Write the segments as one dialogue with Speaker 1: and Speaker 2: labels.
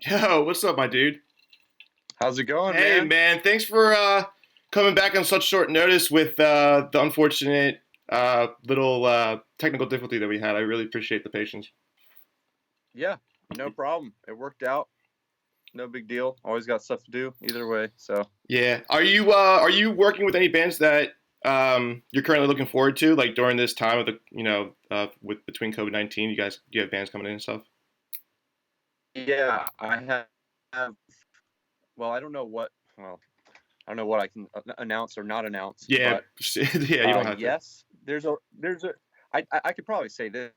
Speaker 1: Yo, what's up, my dude?
Speaker 2: How's it going,
Speaker 1: Hey,
Speaker 2: man?
Speaker 1: man, thanks for coming back on such short notice with the unfortunate little technical difficulty that we had. I really appreciate the patience.
Speaker 2: Yeah, no problem. It worked out. No big deal. Always got stuff to do either way. So,
Speaker 1: Yeah, are you working with any bands that you're currently looking forward to, like during this time of the with between COVID-19? Do you have bands coming in and stuff?
Speaker 2: yeah, I have well, I don't know what I can announce or not announce,
Speaker 1: Yeah,
Speaker 2: but
Speaker 1: yeah, you don't have to.
Speaker 2: yes, there's a I could probably say this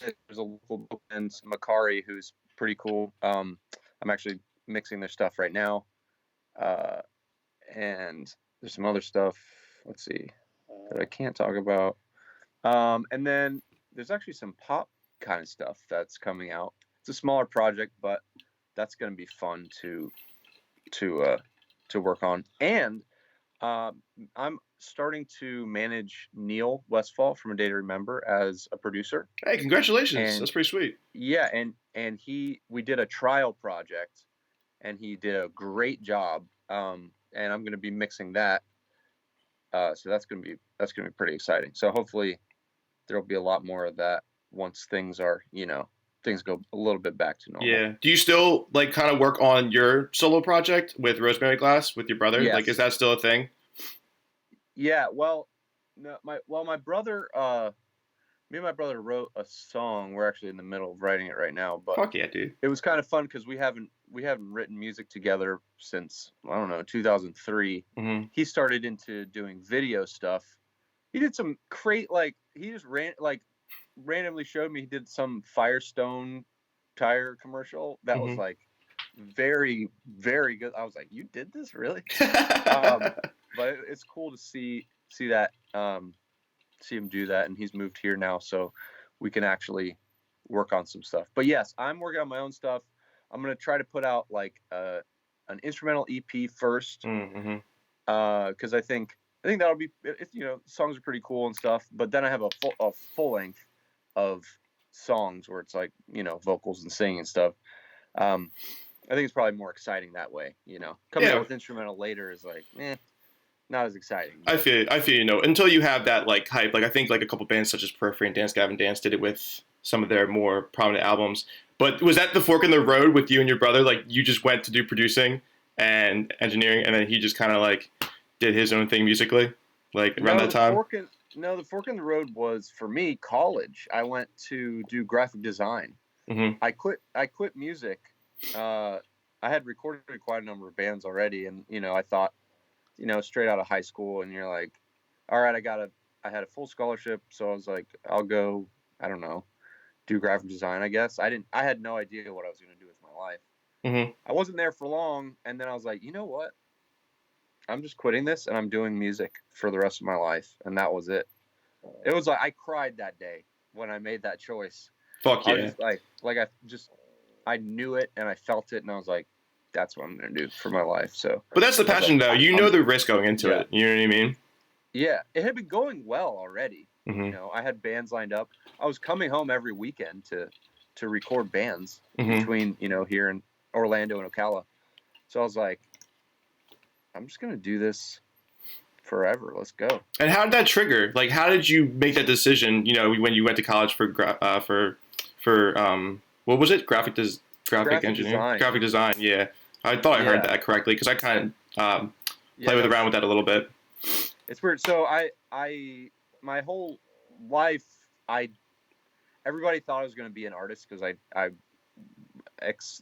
Speaker 2: there's a local band, Makari, who's pretty cool. I'm actually mixing their stuff right now. Uh, and there's some other stuff, let's see, that I can't talk about. And then there's actually some pop kind of stuff that's coming out. It's a smaller project, but that's going to be fun to uh, to work on. And uh, I'm starting to manage Neil Westfall from A Day to Remember as a producer.
Speaker 1: Hey, congratulations!
Speaker 2: And
Speaker 1: That's pretty sweet.
Speaker 2: yeah, and we did a trial project, and he did a great job. And I'm going to be mixing that. So that's gonna be pretty exciting. So hopefully there'll be a lot more of that once things go a little bit back to normal.
Speaker 1: Yeah. Do you still like kind of work on your solo project with Rosemary Glass with your brother? Like, is
Speaker 2: Yes.
Speaker 1: that still a thing?
Speaker 2: Yeah. Well, no, my brother, me and my brother wrote a song. We're actually in the middle of writing it right now, but
Speaker 1: Fuck yeah, dude.
Speaker 2: it was kind of fun because we haven't written music together since, I don't know, 2003.
Speaker 1: Hmm.
Speaker 2: He started into doing video stuff. He did some he just randomly showed me he did some Firestone tire commercial that was
Speaker 1: Hmm.
Speaker 2: like very, very good. I was like, you did this, really? Um, but it's cool to see that, see him do that, and he's moved here now, so we can actually work on some stuff. But yes, I'm working on my own stuff. I'm gonna try to put out like an instrumental EP first,
Speaker 1: Hmm.
Speaker 2: because I think that'll be songs are pretty cool and stuff. But then I have a full length of songs where it's like vocals and singing and stuff. Um, I think it's probably more exciting that way. Coming out
Speaker 1: Yeah,
Speaker 2: with instrumental later is like, not as exciting.
Speaker 1: I
Speaker 2: But
Speaker 1: feel I feel until you have that like hype. Like I think like a couple bands such as Periphery and Dance Gavin Dance did it with some of their more prominent albums. But was that the fork in the road with you and your brother? Like you just went to do producing and engineering, and then he just kind of like did his own thing musically, like around
Speaker 2: no,
Speaker 1: that
Speaker 2: the
Speaker 1: time.
Speaker 2: fork in no, the fork in the road was for me college. I went to do graphic design.
Speaker 1: Hmm.
Speaker 2: I quit music. Uh, I had recorded quite a number of bands already, and I thought, straight out of high school, and you're like, all right, I had a full scholarship, so I was like, I'll go, I don't know, do graphic design, I guess. I had no idea what I was going to do with my life.
Speaker 1: Hmm.
Speaker 2: I wasn't there for long, and then I was like, you know what? I'm just quitting this, and I'm doing music for the rest of my life, and that was it. It was like I cried that day when I made that choice.
Speaker 1: Fuck
Speaker 2: I was
Speaker 1: yeah.
Speaker 2: just I knew it and I felt it, and I was like, that's what I'm gonna do for my life. So
Speaker 1: But that's the
Speaker 2: I was like,
Speaker 1: passion, though. You know the risk going into
Speaker 2: yeah,
Speaker 1: it. You know what I mean?
Speaker 2: yeah. It had been going well already.
Speaker 1: Hmm.
Speaker 2: I had bands lined up. I was coming home every weekend to record bands
Speaker 1: Hmm.
Speaker 2: between here in Orlando and Ocala. So I was like, I'm just gonna do this forever. Let's go.
Speaker 1: And how did that trigger? Like, how did you make that decision? You know, when you went to college for what was it? Graphic
Speaker 2: Graphic
Speaker 1: engineering,
Speaker 2: design.
Speaker 1: graphic design. Yeah, I thought I heard
Speaker 2: Yeah,
Speaker 1: that correctly because I kind of
Speaker 2: yeah.
Speaker 1: play with
Speaker 2: No,
Speaker 1: around with that a little bit.
Speaker 2: it's weird. So my whole life, I everybody thought I was going to be an artist because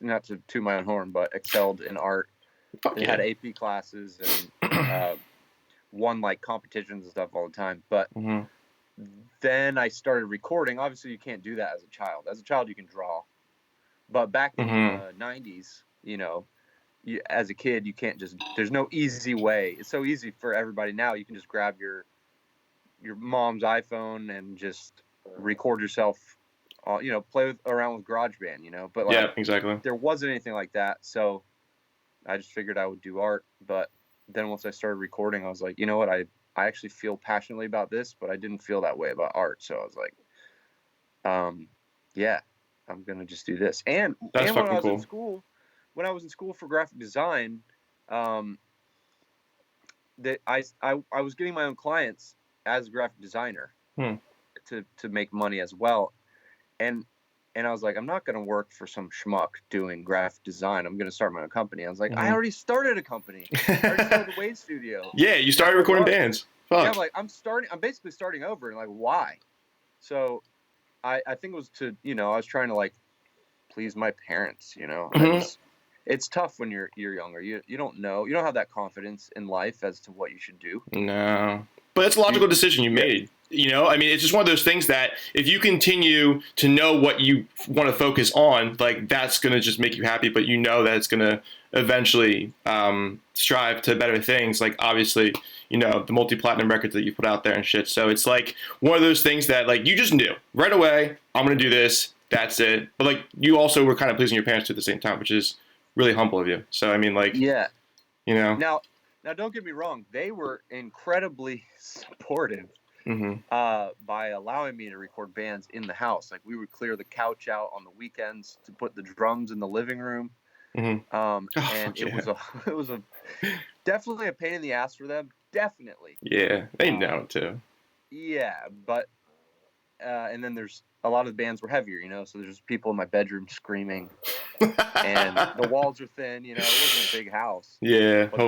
Speaker 2: not to toot my own horn, but excelled in art
Speaker 1: Fuck
Speaker 2: and
Speaker 1: yeah.
Speaker 2: had AP classes and won like competitions and stuff all the time. But
Speaker 1: Hmm.
Speaker 2: then I started recording. Obviously, you can't do that as a child. As a child, you can draw, but back in
Speaker 1: Hmm.
Speaker 2: the '90s, as a kid, you can't just. There's no easy way. It's so easy for everybody now. You can just grab your mom's iPhone and just record yourself, around with GarageBand, but
Speaker 1: Yeah,
Speaker 2: like
Speaker 1: exactly.
Speaker 2: there wasn't anything like that. So I just figured I would do art. But then once I started recording, I was like, you know what? I actually feel passionately about this, but I didn't feel that way about art. So I was like, yeah, I'm gonna just do this. And
Speaker 1: That's
Speaker 2: when I
Speaker 1: fucking
Speaker 2: was in
Speaker 1: cool.
Speaker 2: school, for graphic design, um, that I was getting my own clients as a graphic designer
Speaker 1: Hmm.
Speaker 2: to make money as well. And I was like, I'm not gonna work for some schmuck doing graphic design. I'm gonna start my own company. I was like, I
Speaker 1: Mhm.
Speaker 2: already started a company. I already started the Wade Studio.
Speaker 1: Yeah, you
Speaker 2: Now
Speaker 1: started recording
Speaker 2: what?
Speaker 1: bands.
Speaker 2: Yeah,
Speaker 1: Fuck.
Speaker 2: I'm like, I'm basically starting over. And like, why? So I think it was to, I was trying to like please my parents.
Speaker 1: Mhm.
Speaker 2: It's tough when you're younger. You don't know. You don't have that confidence in life as to what you should do.
Speaker 1: No, but it's a logical decision you
Speaker 2: Yeah.
Speaker 1: made. I mean, it's just one of those things that if you continue to know what you want to focus on, like that's gonna just make you happy. But you know that it's gonna eventually strive to better things. Like obviously, the multi-platinum records that you put out there and shit. So it's like one of those things that like you just knew right away. I'm gonna do this. That's it. But like you also were kind of pleasing your parents too at the same time, which is really humble of you. So I mean, like
Speaker 2: Yeah.
Speaker 1: you know.
Speaker 2: Now, don't get me wrong. They were incredibly supportive
Speaker 1: Hmm.
Speaker 2: by allowing me to record bands in the house. Like we would clear the couch out on the weekends to put the drums in the living room.
Speaker 1: Hmm. Oh
Speaker 2: And
Speaker 1: fuck yeah.
Speaker 2: it was a definitely a pain in the ass for them. Definitely.
Speaker 1: Yeah, they know too.
Speaker 2: Yeah, but and then there's a lot of the bands were heavier, so there's people in my bedroom screaming, and the walls are thin. It wasn't a big house,
Speaker 1: Yeah,
Speaker 2: but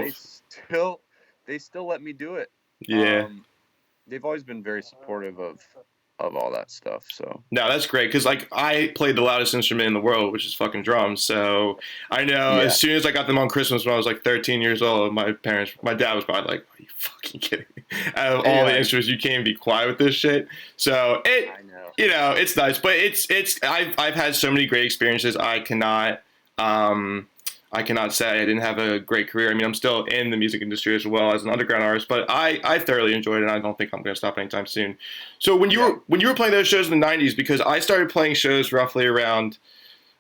Speaker 1: hope.
Speaker 2: they still let me do it.
Speaker 1: Yeah.
Speaker 2: They've always been very supportive of all that stuff. So
Speaker 1: No, that's great because like I played the loudest instrument in the world, which is fucking drums. So I know
Speaker 2: yeah,
Speaker 1: as soon as I got them on Christmas when I was like 13 years old, my dad was probably like, "Are you fucking kidding me?" Out of all the
Speaker 2: yeah,
Speaker 1: instruments, you can't even be quiet with this shit. So
Speaker 2: I know.
Speaker 1: it's nice, but I've had so many great experiences. Um, I cannot say I didn't have a great career. I mean, I'm still in the music industry as well as an underground artist, but I thoroughly enjoyed it, and I don't think I'm going to stop anytime soon. So
Speaker 2: Yeah.
Speaker 1: when you were playing those shows in the '90s, because I started playing shows roughly around,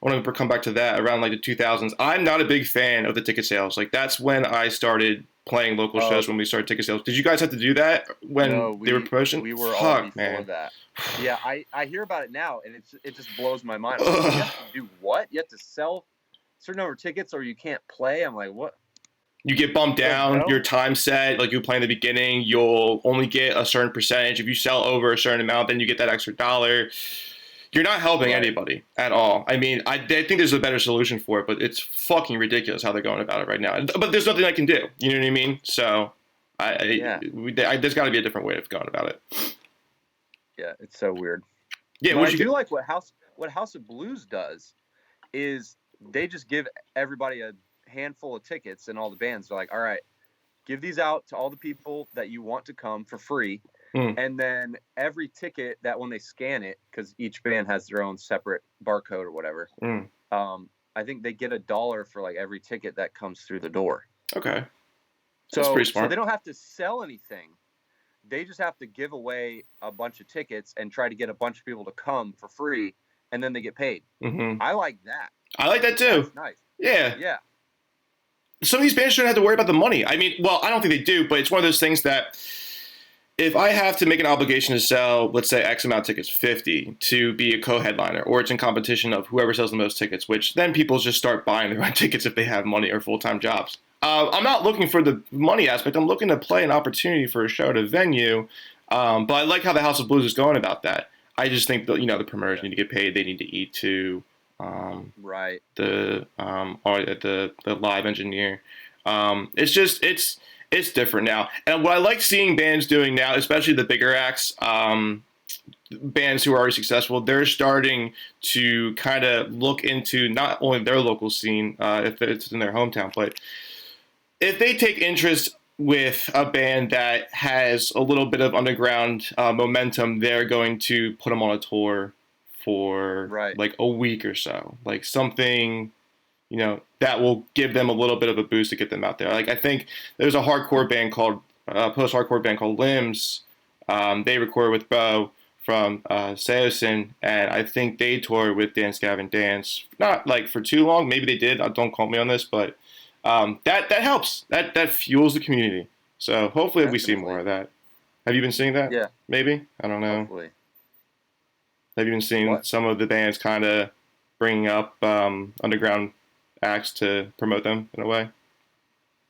Speaker 1: I want to come back to that, around like the 2000s. I'm not a big fan of the ticket sales. Like that's when I started playing local
Speaker 2: Oh
Speaker 1: shows when we started ticket sales. Did you guys have to do that when
Speaker 2: no,
Speaker 1: they were promotion?
Speaker 2: we were all
Speaker 1: Fuck,
Speaker 2: before
Speaker 1: man.
Speaker 2: that. Yeah, I hear about it now, and it just blows my mind. I'm like, you
Speaker 1: Ugh.
Speaker 2: have to do what? You have to sell a certain number of tickets, or you can't play. I'm like, what
Speaker 1: You get bumped
Speaker 2: the
Speaker 1: down, your
Speaker 2: hell?
Speaker 1: time set, like you play in the beginning, you'll only get a certain percentage. If you sell over a certain amount, then you get that extra dollar. You're not helping
Speaker 2: Right.
Speaker 1: anybody at all. I mean, I think there's a better solution for it, but it's fucking ridiculous how they're going about it right now. But there's nothing I can do. You know what I mean? So,
Speaker 2: Yeah.
Speaker 1: there's got to be a different way of going about it.
Speaker 2: Yeah. It's so weird.
Speaker 1: Yeah,
Speaker 2: But I
Speaker 1: what'd you
Speaker 2: do
Speaker 1: get?
Speaker 2: like what House of Blues does is they just give everybody a handful of tickets, and all the bands. They're like, all right, give these out to all the people that you want to come for free.
Speaker 1: Mm,
Speaker 2: And then every ticket that when they scan it, because each band has their own separate barcode or whatever,
Speaker 1: mm.
Speaker 2: I think they get $1 for like every ticket that comes through the door.
Speaker 1: Okay, that's
Speaker 2: So
Speaker 1: pretty
Speaker 2: they
Speaker 1: smart.
Speaker 2: don't have to sell anything. They just have to give away a bunch of tickets and try to get a bunch of people to come for free, and then they get paid.
Speaker 1: Hmm.
Speaker 2: I like that.
Speaker 1: I like that too.
Speaker 2: That's nice.
Speaker 1: Yeah,
Speaker 2: Yeah.
Speaker 1: some of these bands shouldn't have to worry about the money. I mean, well, I don't think they do, but it's one of those things that if I have to make an obligation to sell, let's say X amount of tickets, 50, to be a co-headliner, or it's in competition of whoever sells the most tickets, which then people just start buying their own tickets if they have money or full-time jobs. I'm not looking for the money aspect. I'm looking to play an opportunity for a show at a venue. But I like how the House of Blues is going about that. I just think that the promoters
Speaker 2: Yeah.
Speaker 1: need to get paid. They need to eat too.
Speaker 2: Right.
Speaker 1: The live engineer. It's different now. And what I like seeing bands doing now, especially the bigger acts, bands who are already successful, they're starting to kind of look into not only their local scene, if it's in their hometown, but if they take interest with a band that has a little bit of underground momentum, they're going to put them on a tour for
Speaker 2: Right.
Speaker 1: like a week or so, like something that will give them a little bit of a boost to get them out there. Like I think there's a hardcore band called post-hardcore band called Limbs. They recorded with Bo from Seosin, and I think they toured with Dance Gavin Dance. Not like for too long. Maybe they did. Don't quote me on this, but that helps. That fuels the community. So hopefully we see more
Speaker 2: Definitely.
Speaker 1: of that. Have you been seeing that?
Speaker 2: Yeah.
Speaker 1: Maybe I don't know.
Speaker 2: Hopefully.
Speaker 1: Have you been seeing
Speaker 2: What?
Speaker 1: some of the bands kind of bringing up underground acts to promote them in a way?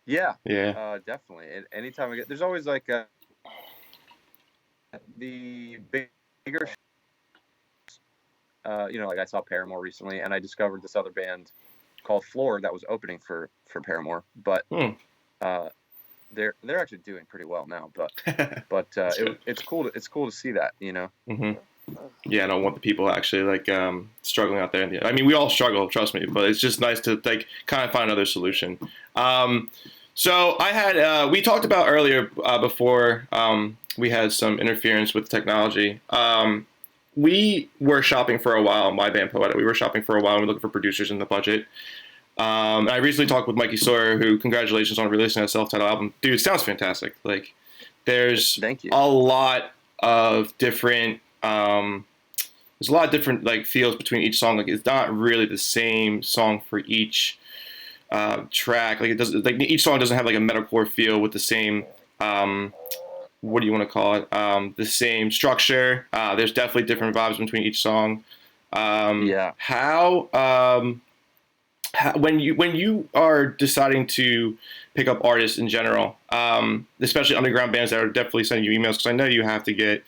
Speaker 2: Yeah,
Speaker 1: Yeah.
Speaker 2: definitely. And anytime I get, there's always like the bigger, like I saw Paramore recently, and I discovered this other band called Floor that was opening for Paramore, but
Speaker 1: Hmm.
Speaker 2: uh, they're actually doing pretty well now. But
Speaker 1: That's good.
Speaker 2: it's cool to see that,
Speaker 1: Hmm. Yeah, I don't want the people actually like struggling out there. I mean, we all struggle, trust me, but it's just nice to like kind of find another solution. Um, so I had we talked about earlier before we had some interference with technology. We were shopping for a while. My band Poeta. We were shopping for a while. And we were looking for producers in the budget. And I recently talked with Mikey Sawyer, who congratulations on releasing a self-titled album. Dude, it sounds fantastic. Like, there's
Speaker 2: Thank you.
Speaker 1: a lot of different there's a lot of different like feels between each song. Like it's not really the same song for each track. Like it doesn't like each song doesn't have like a metalcore feel with the same what do you want to call it? The same structure. There's definitely different vibes between each song.
Speaker 2: Yeah.
Speaker 1: When you are deciding to pick up artists in general, especially underground bands that are definitely sending you emails because I know you have to get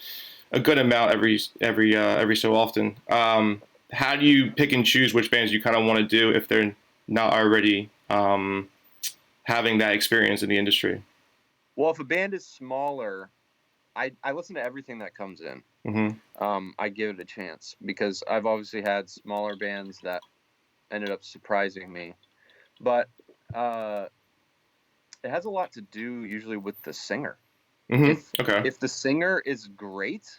Speaker 1: a good amount every so often. How do you pick and choose which bands you kind of want to do if they're not already having that experience in the industry?
Speaker 2: Well, if a band is smaller, I listen to everything that comes in.
Speaker 1: Mm-hmm.
Speaker 2: I give it a chance because I've obviously had smaller bands that ended up surprising me, but uh, it has a lot to do usually with the singer.
Speaker 1: Mm-hmm.
Speaker 2: If
Speaker 1: Okay.
Speaker 2: if the singer is great,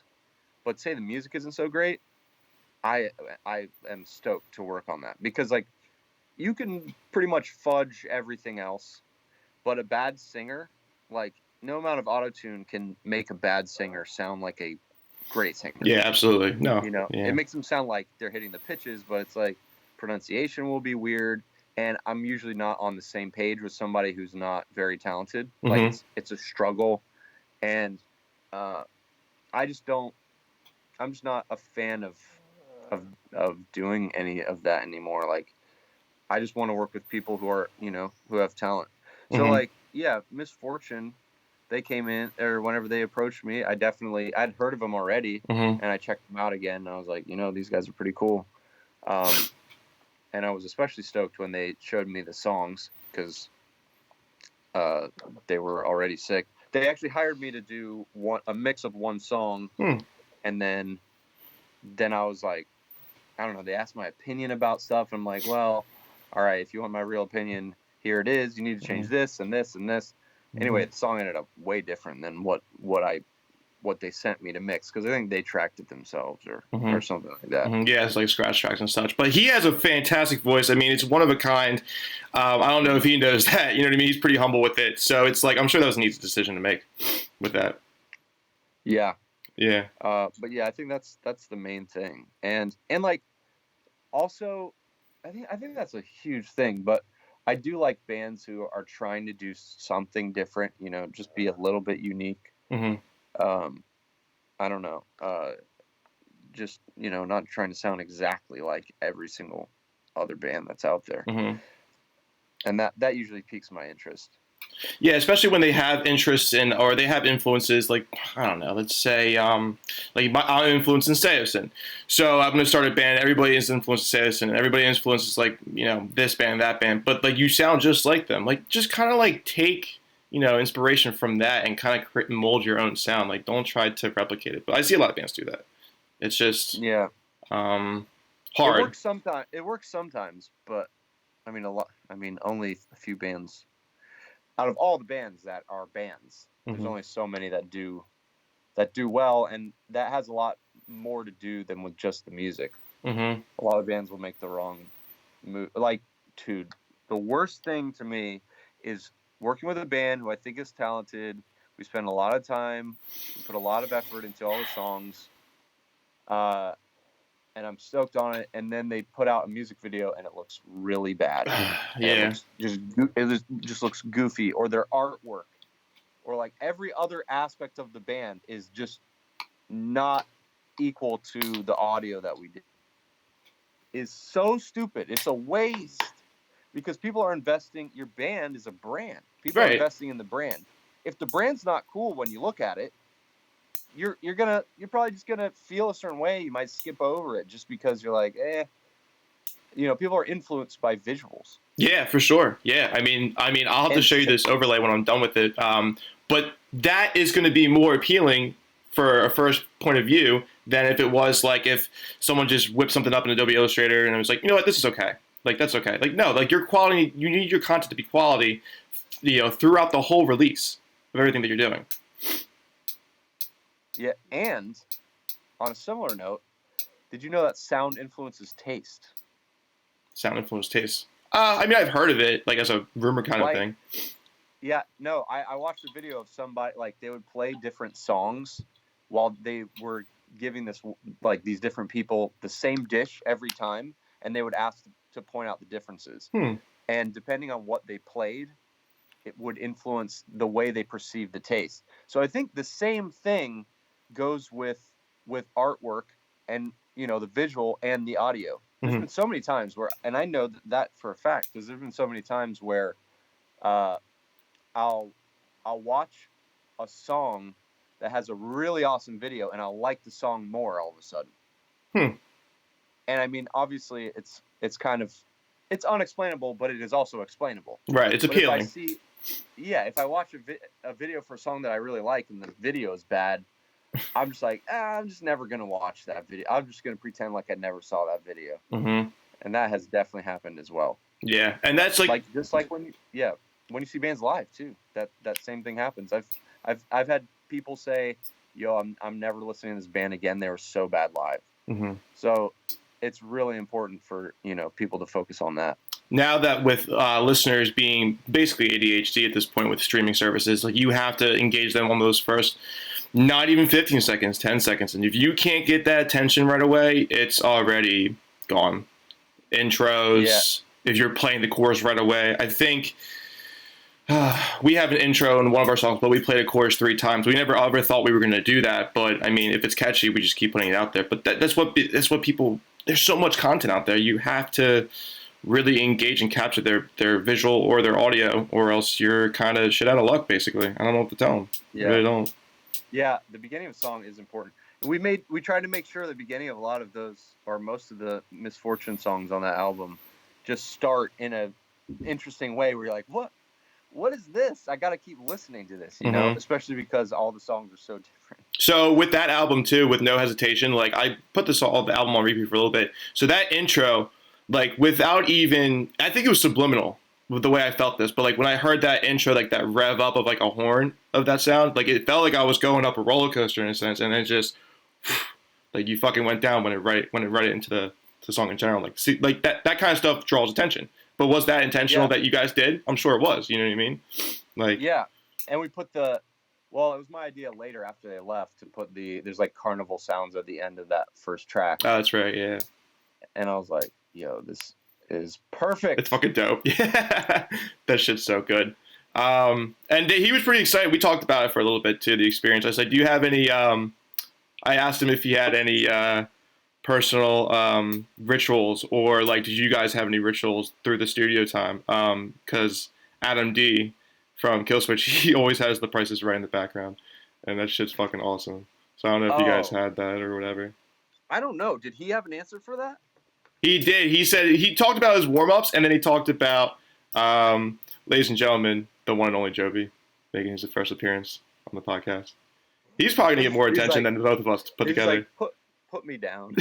Speaker 2: but say the music isn't so great, I I am stoked to work on that because like you can pretty much fudge everything else, but a bad singer, like no amount of autotune can make a bad singer sound like a great singer.
Speaker 1: Yeah, absolutely. No.
Speaker 2: It
Speaker 1: Yeah.
Speaker 2: makes them sound like they're hitting the pitches, but it's like pronunciation will be weird. And I'm usually not on the same page with somebody who's not very talented. Like
Speaker 1: Mm-hmm.
Speaker 2: it's a struggle, and uh, I just don't. I'm just not a fan of of doing any of that anymore. Like I just want to work with people who are who have talent. So
Speaker 1: Mm-hmm.
Speaker 2: like yeah, Misfortune, they came in or whenever they approached me, I'd heard of them already,
Speaker 1: Mm-hmm.
Speaker 2: and I checked them out again, and I was like, these guys are pretty cool. Um, and I was especially stoked when they showed me the songs because uh, they were already sick. They actually hired me to do a mix of one song,
Speaker 1: Hmm.
Speaker 2: and then I was like, I don't know. They asked my opinion about stuff. And I'm like, well, all right, if you want my real opinion, here it is. You need to change this and this and this.
Speaker 1: Mm-hmm.
Speaker 2: Anyway, the song ended up way different than what they sent me to mix because I think they tracked it themselves
Speaker 1: Mm-hmm.
Speaker 2: or something like that.
Speaker 1: Mm-hmm. Yeah, it's like scratch tracks and such. But he has a fantastic voice. I mean, it's one of a kind. I don't know if he knows that. You know what I mean? He's pretty humble with it. So it's like I'm sure that was an easy decision to make with that.
Speaker 2: Yeah.
Speaker 1: Yeah.
Speaker 2: But yeah, I think that's the main thing. And like also, I think that's a huge thing. But I do like bands who are trying to do something different. Just be a little bit unique.
Speaker 1: Mm-hmm.
Speaker 2: Um, I don't know. Just not trying to sound exactly like every single other band that's out there,
Speaker 1: Mm-hmm.
Speaker 2: and that usually piques my interest.
Speaker 1: Yeah, especially when they have interests in or they have influences like I don't know, let's say I'm influenced in Seosin. So I'm gonna start a band, everybody is influenced in Seosin and everybody influences like, this band, that band, but like you sound just like them. Like just kinda like take, inspiration from that and kind of mold your own sound. Like don't try to replicate it. But I see a lot of bands do that. It's just
Speaker 2: Yeah,
Speaker 1: um
Speaker 2: it
Speaker 1: hard.
Speaker 2: works sometimes. It works sometimes, but I mean a lot. I mean only a few bands out of all the bands that are bands. There's
Speaker 1: Mm-hmm.
Speaker 2: only so many that do well, and that has a lot more to do than with just the music.
Speaker 1: Mm-hmm.
Speaker 2: A lot of bands will make the wrong move. Like, dude, the worst thing to me is working with a band who I think is talented. We spend a lot of time, we put a lot of effort into all the songs, uh, and I'm stoked on it. And then they put out a music video, and it looks really bad. And it
Speaker 1: Yeah.
Speaker 2: looks just looks goofy, or their artwork, or like every other aspect of the band is just not equal to the audio that we did. is so stupid. It's a waste because people are investing. Your band is a brand. People are
Speaker 1: Right.
Speaker 2: investing in the brand. If the brand's not cool when you look at it, you're probably just gonna feel a certain way. You might skip over it just because you're like, people are influenced by visuals.
Speaker 1: Yeah, for sure. Yeah, I mean, I'll have to show you this overlay when I'm done with it. But that is going to be more appealing for a first point of view than if it was like if someone just whipped something up in Adobe Illustrator and it was like, you know what, this is okay. Like that's okay. Like no, like your quality, you need your content to be quality, throughout the whole release of everything that you're doing.
Speaker 2: Yeah, and on a similar note, did you know that sound influences taste?
Speaker 1: Sound influence taste. I mean, I've heard of it, like as a rumor kind of thing.
Speaker 2: Yeah, no, I watched a video of somebody, like they would play different songs while they were giving these different people the same dish every time, and they would ask to point out the differences. And depending on what they played, it would influence the way they perceive the taste. So I think the same thing goes with artwork and the visual and the audio. There's been so many times where, and I know that for a fact, because there's been so many times where I'll watch a song that has a really awesome video and I'll like the song more all of a sudden. And I mean, obviously it's kind of, it's unexplainable, but it is also explainable.
Speaker 1: Right, it's appealing.
Speaker 2: If I watch a video for a song that I really like and the video is bad, I'm just like, I'm just never going to watch that video. I'm just going to pretend like I never saw that video. And that has definitely happened as well.
Speaker 1: Yeah, and that's like
Speaker 2: just like when you see bands live too, that same thing happens. I've had people say, "Yo, I'm never listening to this band again. They were so bad live." So it's really important for people to focus on that.
Speaker 1: Now that with listeners being basically ADHD at this point with streaming services, like you have to engage them on those first, not even 15 seconds, 10 seconds, and if you can't get that attention right away, it's already gone. Intros. If you're playing the chorus right away, I think we have an intro in one of our songs, but we played a chorus 3 times. We never ever thought we were going to do that, but I mean, if it's catchy, we just keep putting it out there. But that's what people. There's so much content out there. You have to really engage and capture their visual or their audio, or else you're kind of shit out of luck. Basically, I don't know what to tell them.
Speaker 2: Yeah,
Speaker 1: I really don't.
Speaker 2: Yeah, the beginning of a song is important. We tried to make sure the beginning of a lot of those, or most of the Misfortune songs on that album, just start in a interesting way where you're like, what is this? I got to keep listening to this, especially because all the songs are so different.
Speaker 1: So with that album too, with No Hesitation, like I put the album on repeat for a little bit. So that intro, like without even, I think it was subliminal with the way I felt this, but like when I heard that intro, like that rev up of like a horn of that sound, like it felt like I was going up a roller coaster in a sense, and it just like you fucking went down when it read it into the song in general. Like see, like that kind of stuff draws attention. But was that intentional that you guys did? I'm sure it was. You know what I mean? Like
Speaker 2: and we put it was my idea later after they left to put there's like carnival sounds at the end of that first track.
Speaker 1: Oh, that's right, yeah.
Speaker 2: And I was like, yo, this is perfect.
Speaker 1: It's fucking dope. Yeah, that shit's so good. And he was pretty excited. We talked about it for a little bit too, the experience. I said, do you have any? I asked him if he had any personal rituals, or like, did you guys have any rituals through the studio time? Because Adam D from Killswitch, he always has The Price Is Right in the background, and that shit's fucking awesome. So I don't know if you guys had that or whatever.
Speaker 2: I don't know. Did he have an answer for that?
Speaker 1: He did. He said he talked about his warm-ups, and then he talked about, ladies and gentlemen, the one and only Joby making his first appearance on the podcast. He's probably gonna get more attention than both of us put together.
Speaker 2: Like, put me down.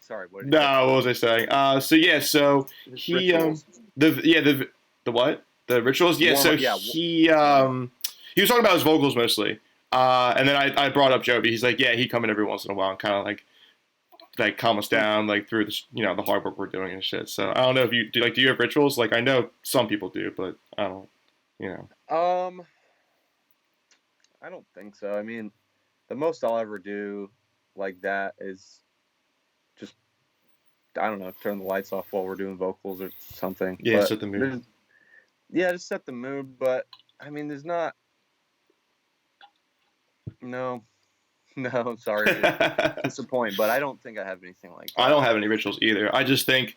Speaker 2: Sorry. What
Speaker 1: was I saying? So he the what? The rituals? Yeah. He was talking about his vocals mostly, and then I brought up Joby. He's like, he'd come in every once in a while and kind of like calm us down, like through this, the hard work we're doing and shit. So I don't know if you do. Like, do you have rituals? Like, I know some people do, but I don't.
Speaker 2: I don't think so. I mean, the most I'll ever do like that is just, I don't know, turn the lights off while we're doing vocals or something.
Speaker 1: Yeah, set the mood.
Speaker 2: Just set the mood. But I mean, there's not. No. No, I'm sorry to disappoint, but I don't think I have anything like
Speaker 1: I
Speaker 2: that.
Speaker 1: don't have any rituals either. I just think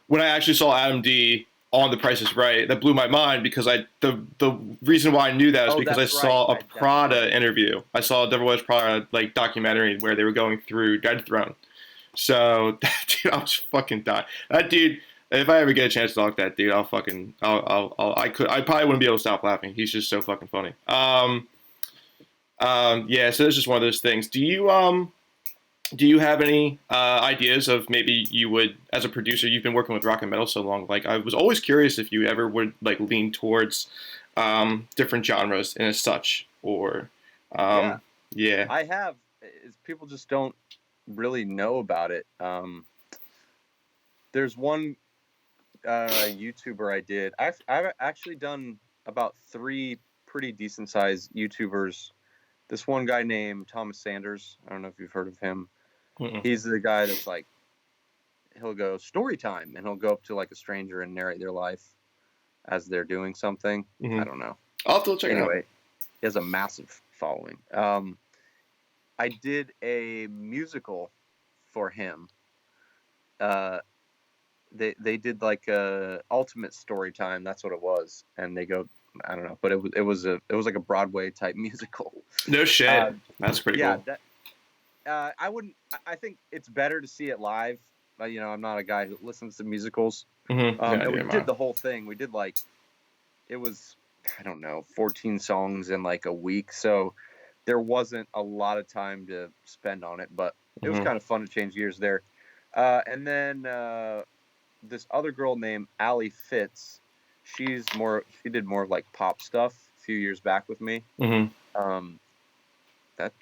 Speaker 1: when I actually saw Adam D on The Price is Right, that blew my mind because the reason why I knew that is
Speaker 2: Oh,
Speaker 1: because I
Speaker 2: that's right.
Speaker 1: saw a
Speaker 2: That's right.
Speaker 1: Prada interview. I saw a Devil Wears Prada like documentary where they were going through Dead Throne. So dude, I was fucking dying. That dude. If I ever get a chance to talk to that dude, I probably wouldn't be able to stop laughing. He's just so fucking funny. Yeah. So it's just one of those things. Do you have any ideas of maybe you would, as a producer, you've been working with rock and metal so long. Like, I was always curious if you ever would like lean towards different genres and as such, or
Speaker 2: Yeah,
Speaker 1: yeah.
Speaker 2: I have. People just don't really know about it. There's one YouTuber I did. I've actually done about 3 pretty decent sized YouTubers. This one guy named Thomas Sanders. I don't know if you've heard of him.
Speaker 1: Mm-mm.
Speaker 2: He's the guy that's like, he'll go story time, and he'll go up to like a stranger and narrate their life as they're doing something.
Speaker 1: Mm-hmm.
Speaker 2: I don't know.
Speaker 1: I'll have to check it out.
Speaker 2: Anyway, he has a massive following. I did a musical for him. They did like a ultimate story time. That's what it was, and they go. I don't know, but it was like a Broadway type musical.
Speaker 1: No shit. That's pretty
Speaker 2: Yeah,
Speaker 1: cool.
Speaker 2: I wouldn't. I think it's better to see it live. You know, I'm not a guy who listens to musicals.
Speaker 1: Mm-hmm.
Speaker 2: And we did the whole thing. We did like, it was, I don't know, 14 songs in like a week. So there wasn't a lot of time to spend on it, but it was kind of fun to change gears there. And then this other girl named Allie Fitz, she did more of like pop stuff a few years back with me.
Speaker 1: Mm-hmm.
Speaker 2: That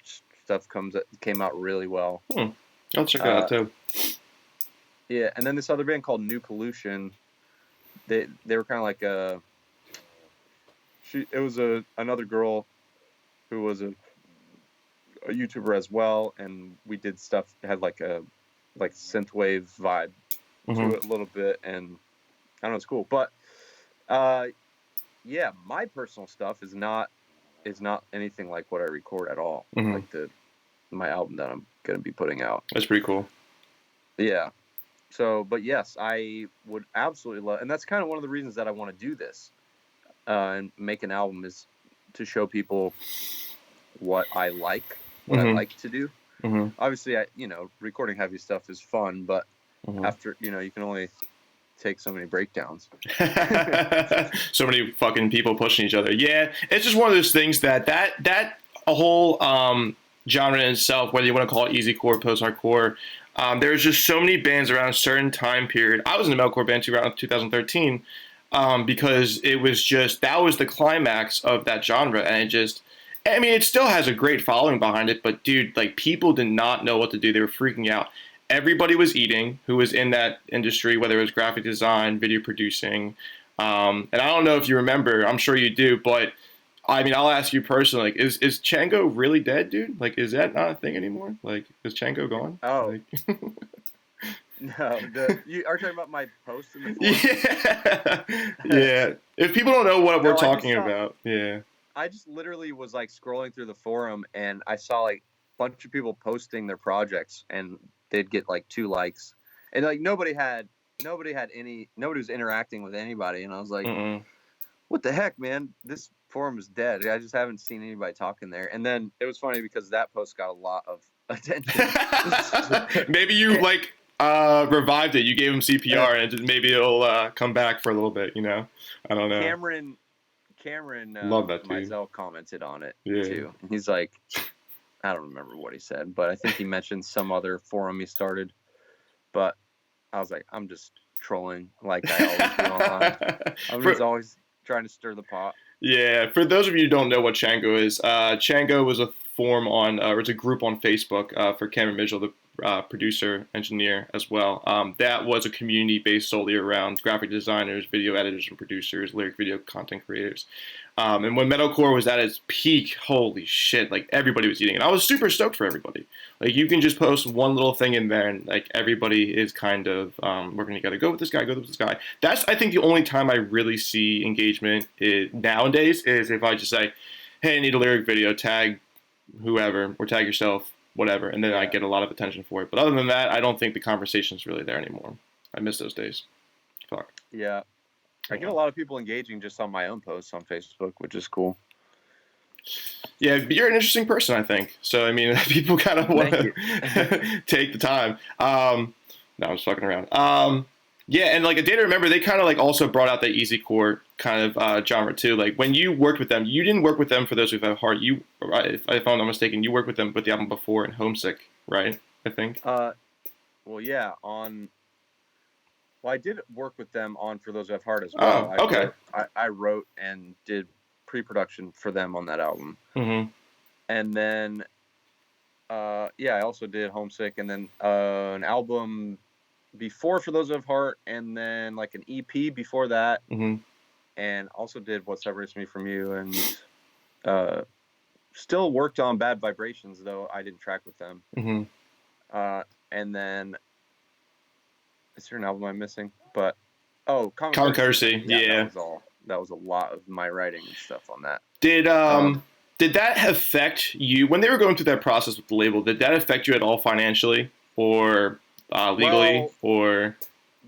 Speaker 2: stuff came out really well.
Speaker 1: I'll check it out too.
Speaker 2: Yeah, and then this other band called New Pollution, they were kind of like it was another girl who was a YouTuber as well, and we did stuff that had like a synthwave vibe to it a little bit, and I don't know, it's cool. But yeah, my personal stuff is not anything like what I record at all. Like my album that I'm gonna be putting out.
Speaker 1: That's pretty cool.
Speaker 2: Yeah. So, but yes, I would absolutely love, and that's kind of one of the reasons that I want to do this and make an album, is to show people what I like, what I like to do. Obviously, recording heavy stuff is fun, but after, you can only take so many breakdowns.
Speaker 1: So many fucking people pushing each other. Yeah, it's just one of those things that a whole genre in itself, whether you want to call it easycore, post-hardcore, there's just so many bands around a certain time period. I was in a metalcore band too around 2013 because it was just, that was the climax of that genre, and it still has a great following behind it, but dude, like, people did not know what to do. They were freaking out. Everybody was eating who was in that industry, whether it was graphic design, video producing. And I don't know if you remember, I'm sure you do, but I'll ask you personally, like, is Chango really dead, dude? Like, is that not a thing anymore? Like, is Chango gone?
Speaker 2: Oh.
Speaker 1: Like...
Speaker 2: No, you are talking about my post in the forum?
Speaker 1: Yeah. Yeah. If people don't know what we're talking about, yeah.
Speaker 2: I just literally was like scrolling through the forum, and I saw like a bunch of people posting their projects, and they'd get like 2 likes, and like nobody was interacting with anybody, and I was like, what the heck, man? This forum is dead. I just haven't seen anybody talking there. And then it was funny because that post got a lot of attention.
Speaker 1: Maybe you like revived it. You gave him CPR, and maybe it'll come back for a little bit. I don't know.
Speaker 2: Cameron
Speaker 1: Love that dude.
Speaker 2: Mizell commented on it too. And he's like, I don't remember what he said, but I think he mentioned some other forum he started. But I was like, I'm just trolling like I always do online. I'm just always trying to stir the pot.
Speaker 1: Yeah, for those of you who don't know what Chango is, Chango was a forum or it's a group on Facebook for Cameron Mitchell, the producer, engineer as well. That was a community based solely around graphic designers, video editors and producers, lyric video content creators. And when metalcore was at its peak, holy shit, like everybody was eating it. I was super stoked for everybody. Like, you can just post one little thing in there and like everybody is kind of working together. Go with this guy, go with this guy. That's, I think, the only time I really see engagement nowadays is if I just say, hey, I need a lyric video, tag whoever, or tag yourself, whatever, and then I
Speaker 2: Yeah.
Speaker 1: get a lot of attention for it. But other than that, I don't think the conversation's really there anymore. I miss those days. Fuck.
Speaker 2: Yeah. I get
Speaker 1: Yeah.
Speaker 2: a lot of people engaging just on my own posts on Facebook, which is cool.
Speaker 1: Yeah, but you're an interesting person, I think. So I mean, people kind of want
Speaker 2: Thank you.
Speaker 1: to take the time. No, I'm just fucking around. Yeah, and like a day to remember, they kind of like also brought out the easy core kind of genre too. Like when you worked with them, you didn't work with them for those who've had heart. You, if I'm not mistaken, you worked with them with the album before in Homesick, right? I think.
Speaker 2: Well, yeah, I did work with them on For Those Who Have Heart as well.
Speaker 1: Oh, okay.
Speaker 2: I wrote and did pre-production for them on that album.
Speaker 1: Mm-hmm.
Speaker 2: And then, I also did Homesick, and then an album before For Those Who Have Heart, and then like an EP before that,
Speaker 1: Mm-hmm.
Speaker 2: and also did What Separates Me From You, and still worked on Bad Vibrations, though I didn't track with them.
Speaker 1: Mm-hmm.
Speaker 2: And then, is there an album I'm missing? But
Speaker 1: Common Courtesy. Yeah.
Speaker 2: That was a lot of my writing and stuff on that.
Speaker 1: Did that affect you when they were going through that process with the label? Did that affect you at all financially or legally or?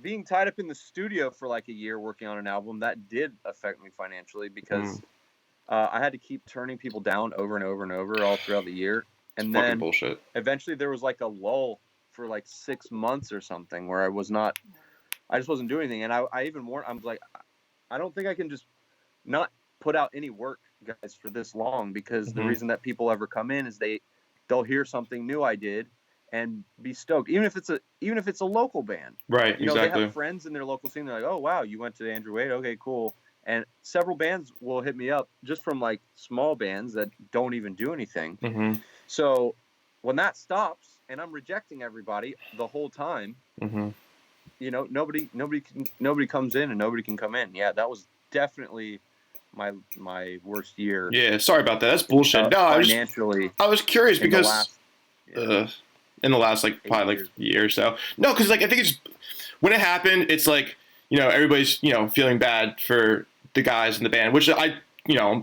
Speaker 2: Being tied up in the studio for like a year working on an album, that did affect me financially because I had to keep turning people down over and over and over all throughout the year. And
Speaker 1: Fucking
Speaker 2: then
Speaker 1: bullshit.
Speaker 2: Eventually there was like a lull for like 6 months or something where I just wasn't doing anything. And I even warned, I'm like, I don't think I can just not put out any work, guys, for this long, because the reason that people ever come in is they'll hear something new I did and be stoked, even if it's a local band.
Speaker 1: Right,
Speaker 2: You know,
Speaker 1: exactly.
Speaker 2: they have friends in their local scene. They're like, oh wow, you went to Andrew Wade, okay, cool. And several bands will hit me up just from like small bands that don't even do anything.
Speaker 1: Mm-hmm.
Speaker 2: So when that stops and I'm rejecting everybody the whole time, you know, nobody comes in and nobody can come in. Yeah, that was definitely my worst year.
Speaker 1: Yeah, sorry about that. That's bullshit. No,
Speaker 2: financially.
Speaker 1: I was curious because in the last like probably
Speaker 2: years.
Speaker 1: like year or so. No, because like I think it's when it happened, it's like everybody's feeling bad for the guys in the band, which I'm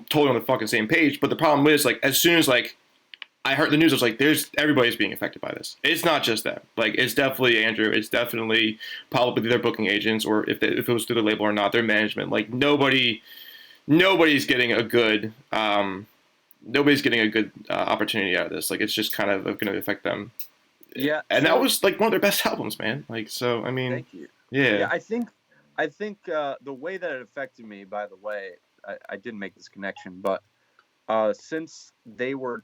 Speaker 1: totally on the fucking same page. But the problem is like as soon as like I heard the news, I was like, everybody's being affected by this. It's not just them. Like, it's definitely Andrew. It's definitely probably their booking agents, or if it was through the label or not, their management. Like, nobody's getting a good opportunity out of this. Like, it's just kind of going to affect them.
Speaker 2: Yeah,
Speaker 1: and that was like one of their best albums, man. Like, so I mean,
Speaker 2: thank you.
Speaker 1: Yeah,
Speaker 2: yeah. I think the way that it affected me. By the way, I didn't make this connection, but since they were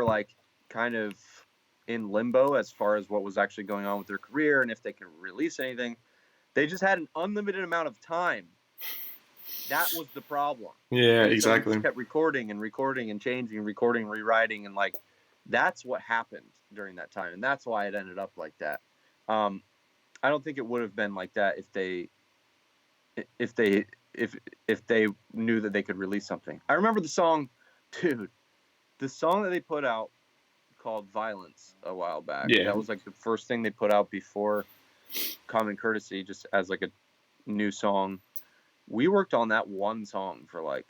Speaker 2: like kind of in limbo as far as what was actually going on with their career and if they could release anything, they just had an unlimited amount of time. That was the problem.
Speaker 1: Yeah,
Speaker 2: and
Speaker 1: exactly.
Speaker 2: So we just kept recording and changing, recording, rewriting, and like that's what happened during that time, and that's why it ended up like that. I don't think it would have been like that if they knew that they could release something. I remember the song, dude. The song that they put out called Violence a while back.
Speaker 1: Yeah.
Speaker 2: That was like the first thing they put out before Common Courtesy, just as like a new song. We worked on that one song for like,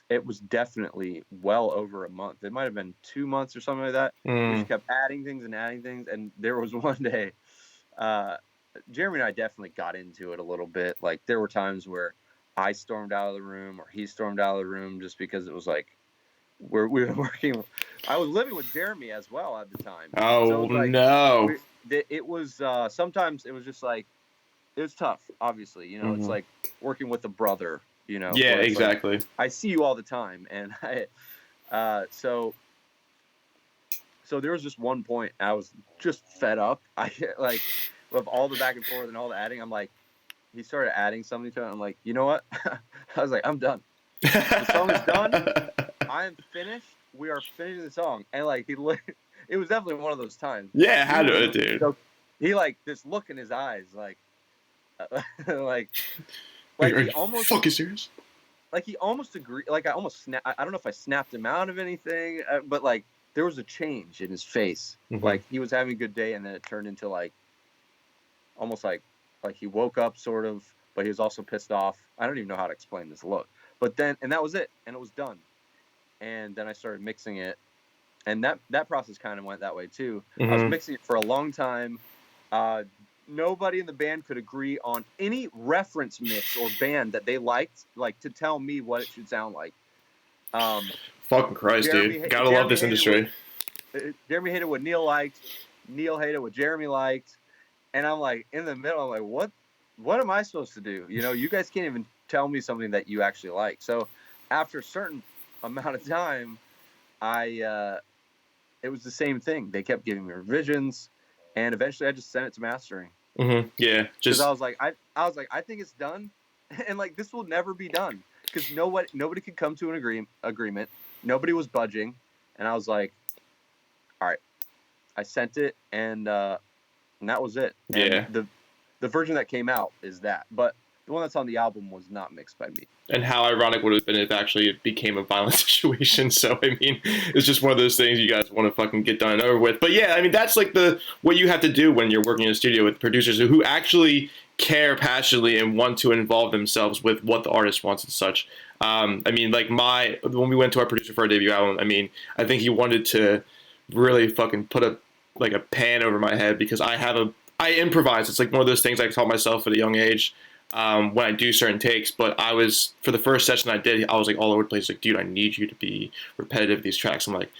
Speaker 2: it was definitely well over a month. It might have been 2 months or something like that. We just kept adding things. And there was one day, Jeremy and I definitely got into it a little bit. Like there were times where I stormed out of the room or he stormed out of the room just because it was like, we were working. I was living with Jeremy as well at the time.
Speaker 1: Oh, so like, no!
Speaker 2: It was sometimes it was just like it was tough. Obviously, it's like working with a brother. Yeah,
Speaker 1: exactly.
Speaker 2: Like, I see you all the time, and so there was just one point I was just fed up. I like with all the back and forth and all the adding. I'm like, he started adding something to it. I'm like, you know what? I was like, I'm done. The song is done. I am finished. We are finishing the song, and like it was definitely one of those times.
Speaker 1: Yeah, how do it, dude?
Speaker 2: So he like this look in his eyes, like
Speaker 1: are
Speaker 2: he almost
Speaker 1: fucking serious.
Speaker 2: Like he almost agreed. Like I almost snapped. I don't know if I snapped him out of anything, but like there was a change in his face. Like he was having a good day, and then it turned into like almost like he woke up sort of, but he was also pissed off. I don't even know how to explain this look. But then, and that was it, and it was done. and then I started mixing it, and that process kind of went that way too. I was
Speaker 1: Mm-hmm.
Speaker 2: mixing it for a long time. Nobody in the band could agree on any reference mix or band that they liked, like to tell me what it should sound like.
Speaker 1: Fucking Christ, dude. Gotta love this industry.
Speaker 2: Jeremy hated what Neil liked. Neil hated what Jeremy liked. And I'm like, in the middle, I'm like, what am I supposed to do? You know, you guys can't even tell me something that you actually like. So after a certain amount of time, it was the same thing. They kept giving me revisions, and eventually I just sent it to mastering.
Speaker 1: Mm-hmm. Yeah,
Speaker 2: because I was like, I think it's done, and like this will never be done because nobody could come to an agreement. Nobody was budging, and I was like, all right, I sent it, and that was it. And
Speaker 1: yeah.
Speaker 2: the version that came out is that, but the one that's on the album was not mixed by me.
Speaker 1: And how ironic would it have been if actually it became a violent situation. So I mean, it's just one of those things you guys want to fucking get done and over with. But yeah, I mean that's like what you have to do when you're working in a studio with producers who actually care passionately and want to involve themselves with what the artist wants and such. I mean, like when we went to our producer for our debut album, I mean, I think he wanted to really fucking put a pan over my head because I improvise. It's like one of those things I taught myself at a young age. When I do certain takes, but I was, for the first session I did, I was like all over the place, like, dude, I need you to be repetitive these tracks. I'm like,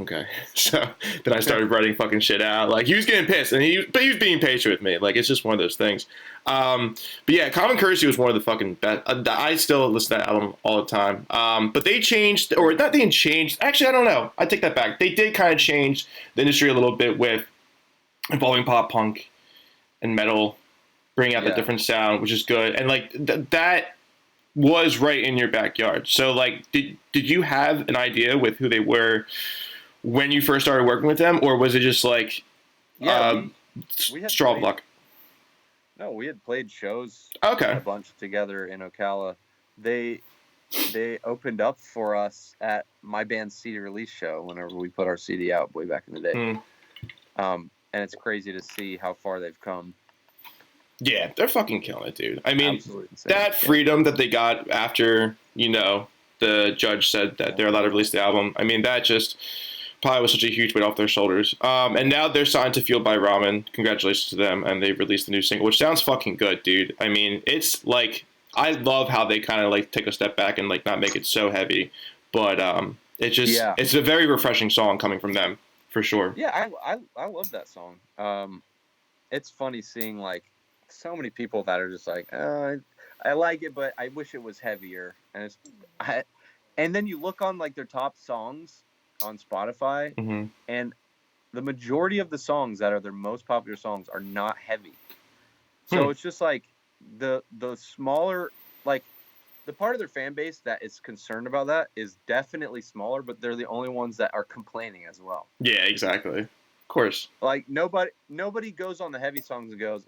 Speaker 1: okay. So then I started writing fucking shit out. Like, he was getting pissed, but he was being patient with me. Like, it's just one of those things. But yeah, Common Courtesy was one of the fucking best. I still listen to that album all the time. But they changed, or not they changed, actually, I don't know. I take that back. They did kind of change the industry a little bit with involving pop punk and metal, bring out the different sound, which is good. And like that was right in your backyard. So like, did you have an idea with who they were when you first started working with them, or was it just like
Speaker 2: we had
Speaker 1: straw luck?
Speaker 2: No, we had played shows
Speaker 1: a
Speaker 2: bunch together in Ocala. They opened up for us at my band's CD release show whenever we put our CD out way back in the day. And it's crazy to see how far they've come.
Speaker 1: Yeah, they're fucking killing it, dude. I mean, that freedom that they got after, the judge said that they're allowed to release the album. I mean, that just probably was such a huge weight off their shoulders. And now they're signed to Fueled by Ramen. Congratulations to them. And they've released a new single, which sounds fucking good, dude. I mean, it's like, I love how they kind of like take a step back and like not make it so heavy. But it's a very refreshing song coming from them, for sure.
Speaker 2: Yeah, I love that song. It's funny seeing like so many people that are just like, I like it, but I wish it was heavier. And then you look on like their top songs on Spotify, and the majority of the songs that are their most popular songs are not heavy. So it's just like the smaller, like the part of their fan base that is concerned about that is definitely smaller, but they're the only ones that are complaining as well.
Speaker 1: Yeah, exactly. Of course.
Speaker 2: Like nobody goes on the heavy songs and goes,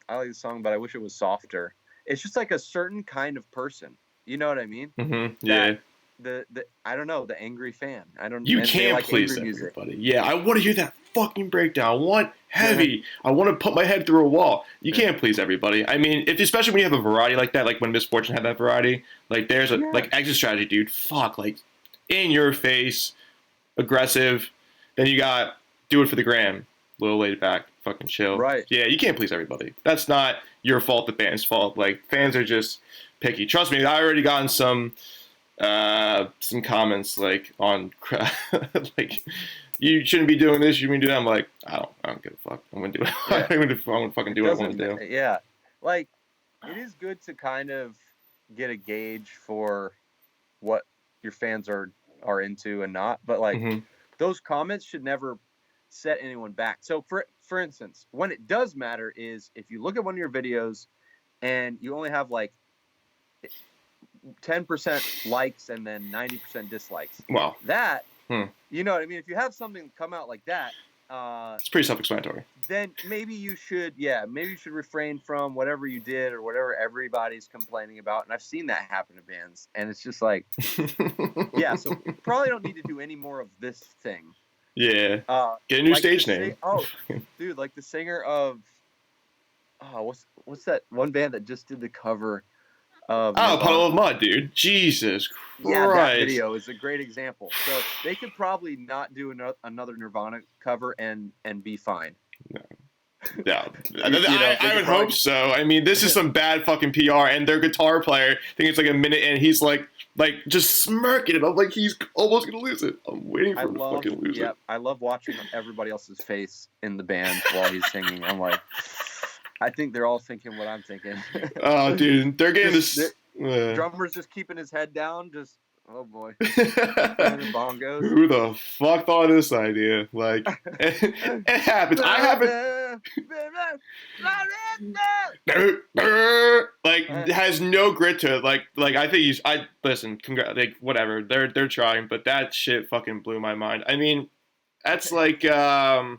Speaker 2: I like the song, but I wish it was softer. It's just like a certain kind of person. You know what I mean?
Speaker 1: Yeah.
Speaker 2: The I don't know, the angry fan.
Speaker 1: You can't please everybody. Yeah, I want to hear that fucking breakdown. I want heavy. I want to put my head through a wall. You can't please everybody. I mean, especially when you have a variety like that, like when Misfortune had that variety. Like there's like Exit Strategy, dude. Fuck, like in your face, aggressive. Then you got Do It for the Gram. A little laid back, fucking chill.
Speaker 2: Right.
Speaker 1: Yeah, you can't please everybody. That's not your fault, the band's fault. Like, fans are just picky. Trust me, I already gotten some comments, like, on, like, you shouldn't be doing this, you shouldn't be doing that. I'm like, I don't give a fuck. I'm gonna do it.
Speaker 2: Yeah.
Speaker 1: I'm gonna fucking do what I want to do.
Speaker 2: Yeah. Like, it is good to kind of get a gauge for what your fans are into and not, but, like, those comments should never set anyone back. So for instance, when it does matter is if you look at one of your videos and you only have like 10% likes and then 90% dislikes.
Speaker 1: Wow.
Speaker 2: That, you know what I mean? If you have something come out like that,
Speaker 1: it's pretty self-explanatory.
Speaker 2: Then maybe you should refrain from whatever you did or whatever everybody's complaining about. And I've seen that happen to bands, and it's just like, yeah, so you probably don't need to do any more of this thing.
Speaker 1: Yeah. Get a new stage name.
Speaker 2: Dude, like the singer of what's that one band that just did the cover of
Speaker 1: Oh, Puddle of
Speaker 2: Nirvana.
Speaker 1: Mud, dude. Jesus
Speaker 2: Yeah, that
Speaker 1: Christ.
Speaker 2: video is a great example. So they could probably not do another Nirvana cover and be fine.
Speaker 1: Yeah,
Speaker 2: You know, they
Speaker 1: I
Speaker 2: could
Speaker 1: would hope
Speaker 2: probably.
Speaker 1: so. I mean, this is some bad fucking PR, and their guitar player, I think it's like a minute, and he's like just smirking. I'm like, he's almost gonna lose it. I'm waiting for him to fucking lose it.
Speaker 2: I love watching everybody else's face in the band while he's singing. I'm like, I think they're all thinking what I'm thinking.
Speaker 1: Oh, dude, they're getting this.
Speaker 2: Drummer's just keeping his head down, just oh boy, playing the bongos.
Speaker 1: Who the fuck thought of this idea? Like, it happens. I haven't. Like, has no grit to it. Like I think he's. I listen. Like, whatever. They're trying, but that shit fucking blew my mind. I mean, that's like, oh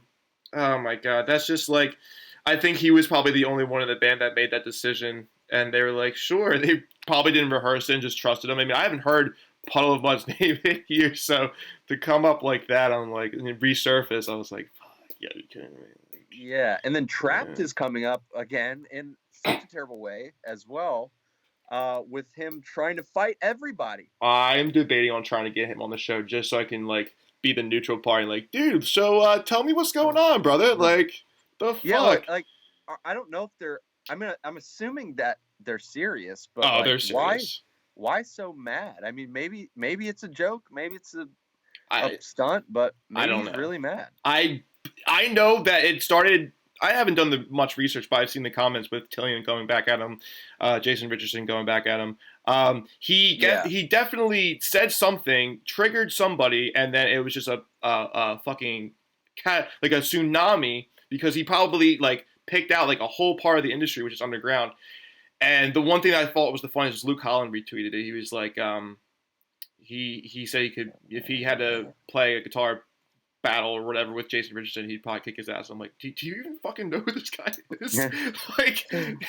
Speaker 1: my god, that's just like, I think he was probably the only one in the band that made that decision, and they were like, sure. They probably didn't rehearse it and just trusted him. I mean, I haven't heard Puddle of Mud's name in years, so to come up like that on like and resurface, I was like, fuck, yeah, you kidding me?
Speaker 2: Yeah, and then Trapped is coming up again in such a terrible way as well, with him trying to fight everybody.
Speaker 1: I'm debating on trying to get him on the show just so I can like be the neutral party. Like, dude, so tell me what's going on, brother. Like, the fuck?
Speaker 2: Yeah, like I don't know if they're. I mean, I'm assuming that they're serious, but like,
Speaker 1: they're serious.
Speaker 2: Why so mad? I mean, maybe it's a joke, maybe it's a stunt, but maybe
Speaker 1: I don't
Speaker 2: he's
Speaker 1: know.
Speaker 2: really mad.
Speaker 1: I know that it started. I haven't done the much research, but I've seen the comments with Tillian going back at him, Jason Richardson going back at him. He definitely said something, triggered somebody, and then it was just a fucking like a tsunami because he probably like picked out like a whole part of the industry which is underground. And the one thing that I thought was the funniest was Luke Holland retweeted it. He was like, he said he could if he had to play a guitar battle or whatever with Jason Richardson, he'd probably kick his ass. I'm like, do you even fucking know who this guy is? Like,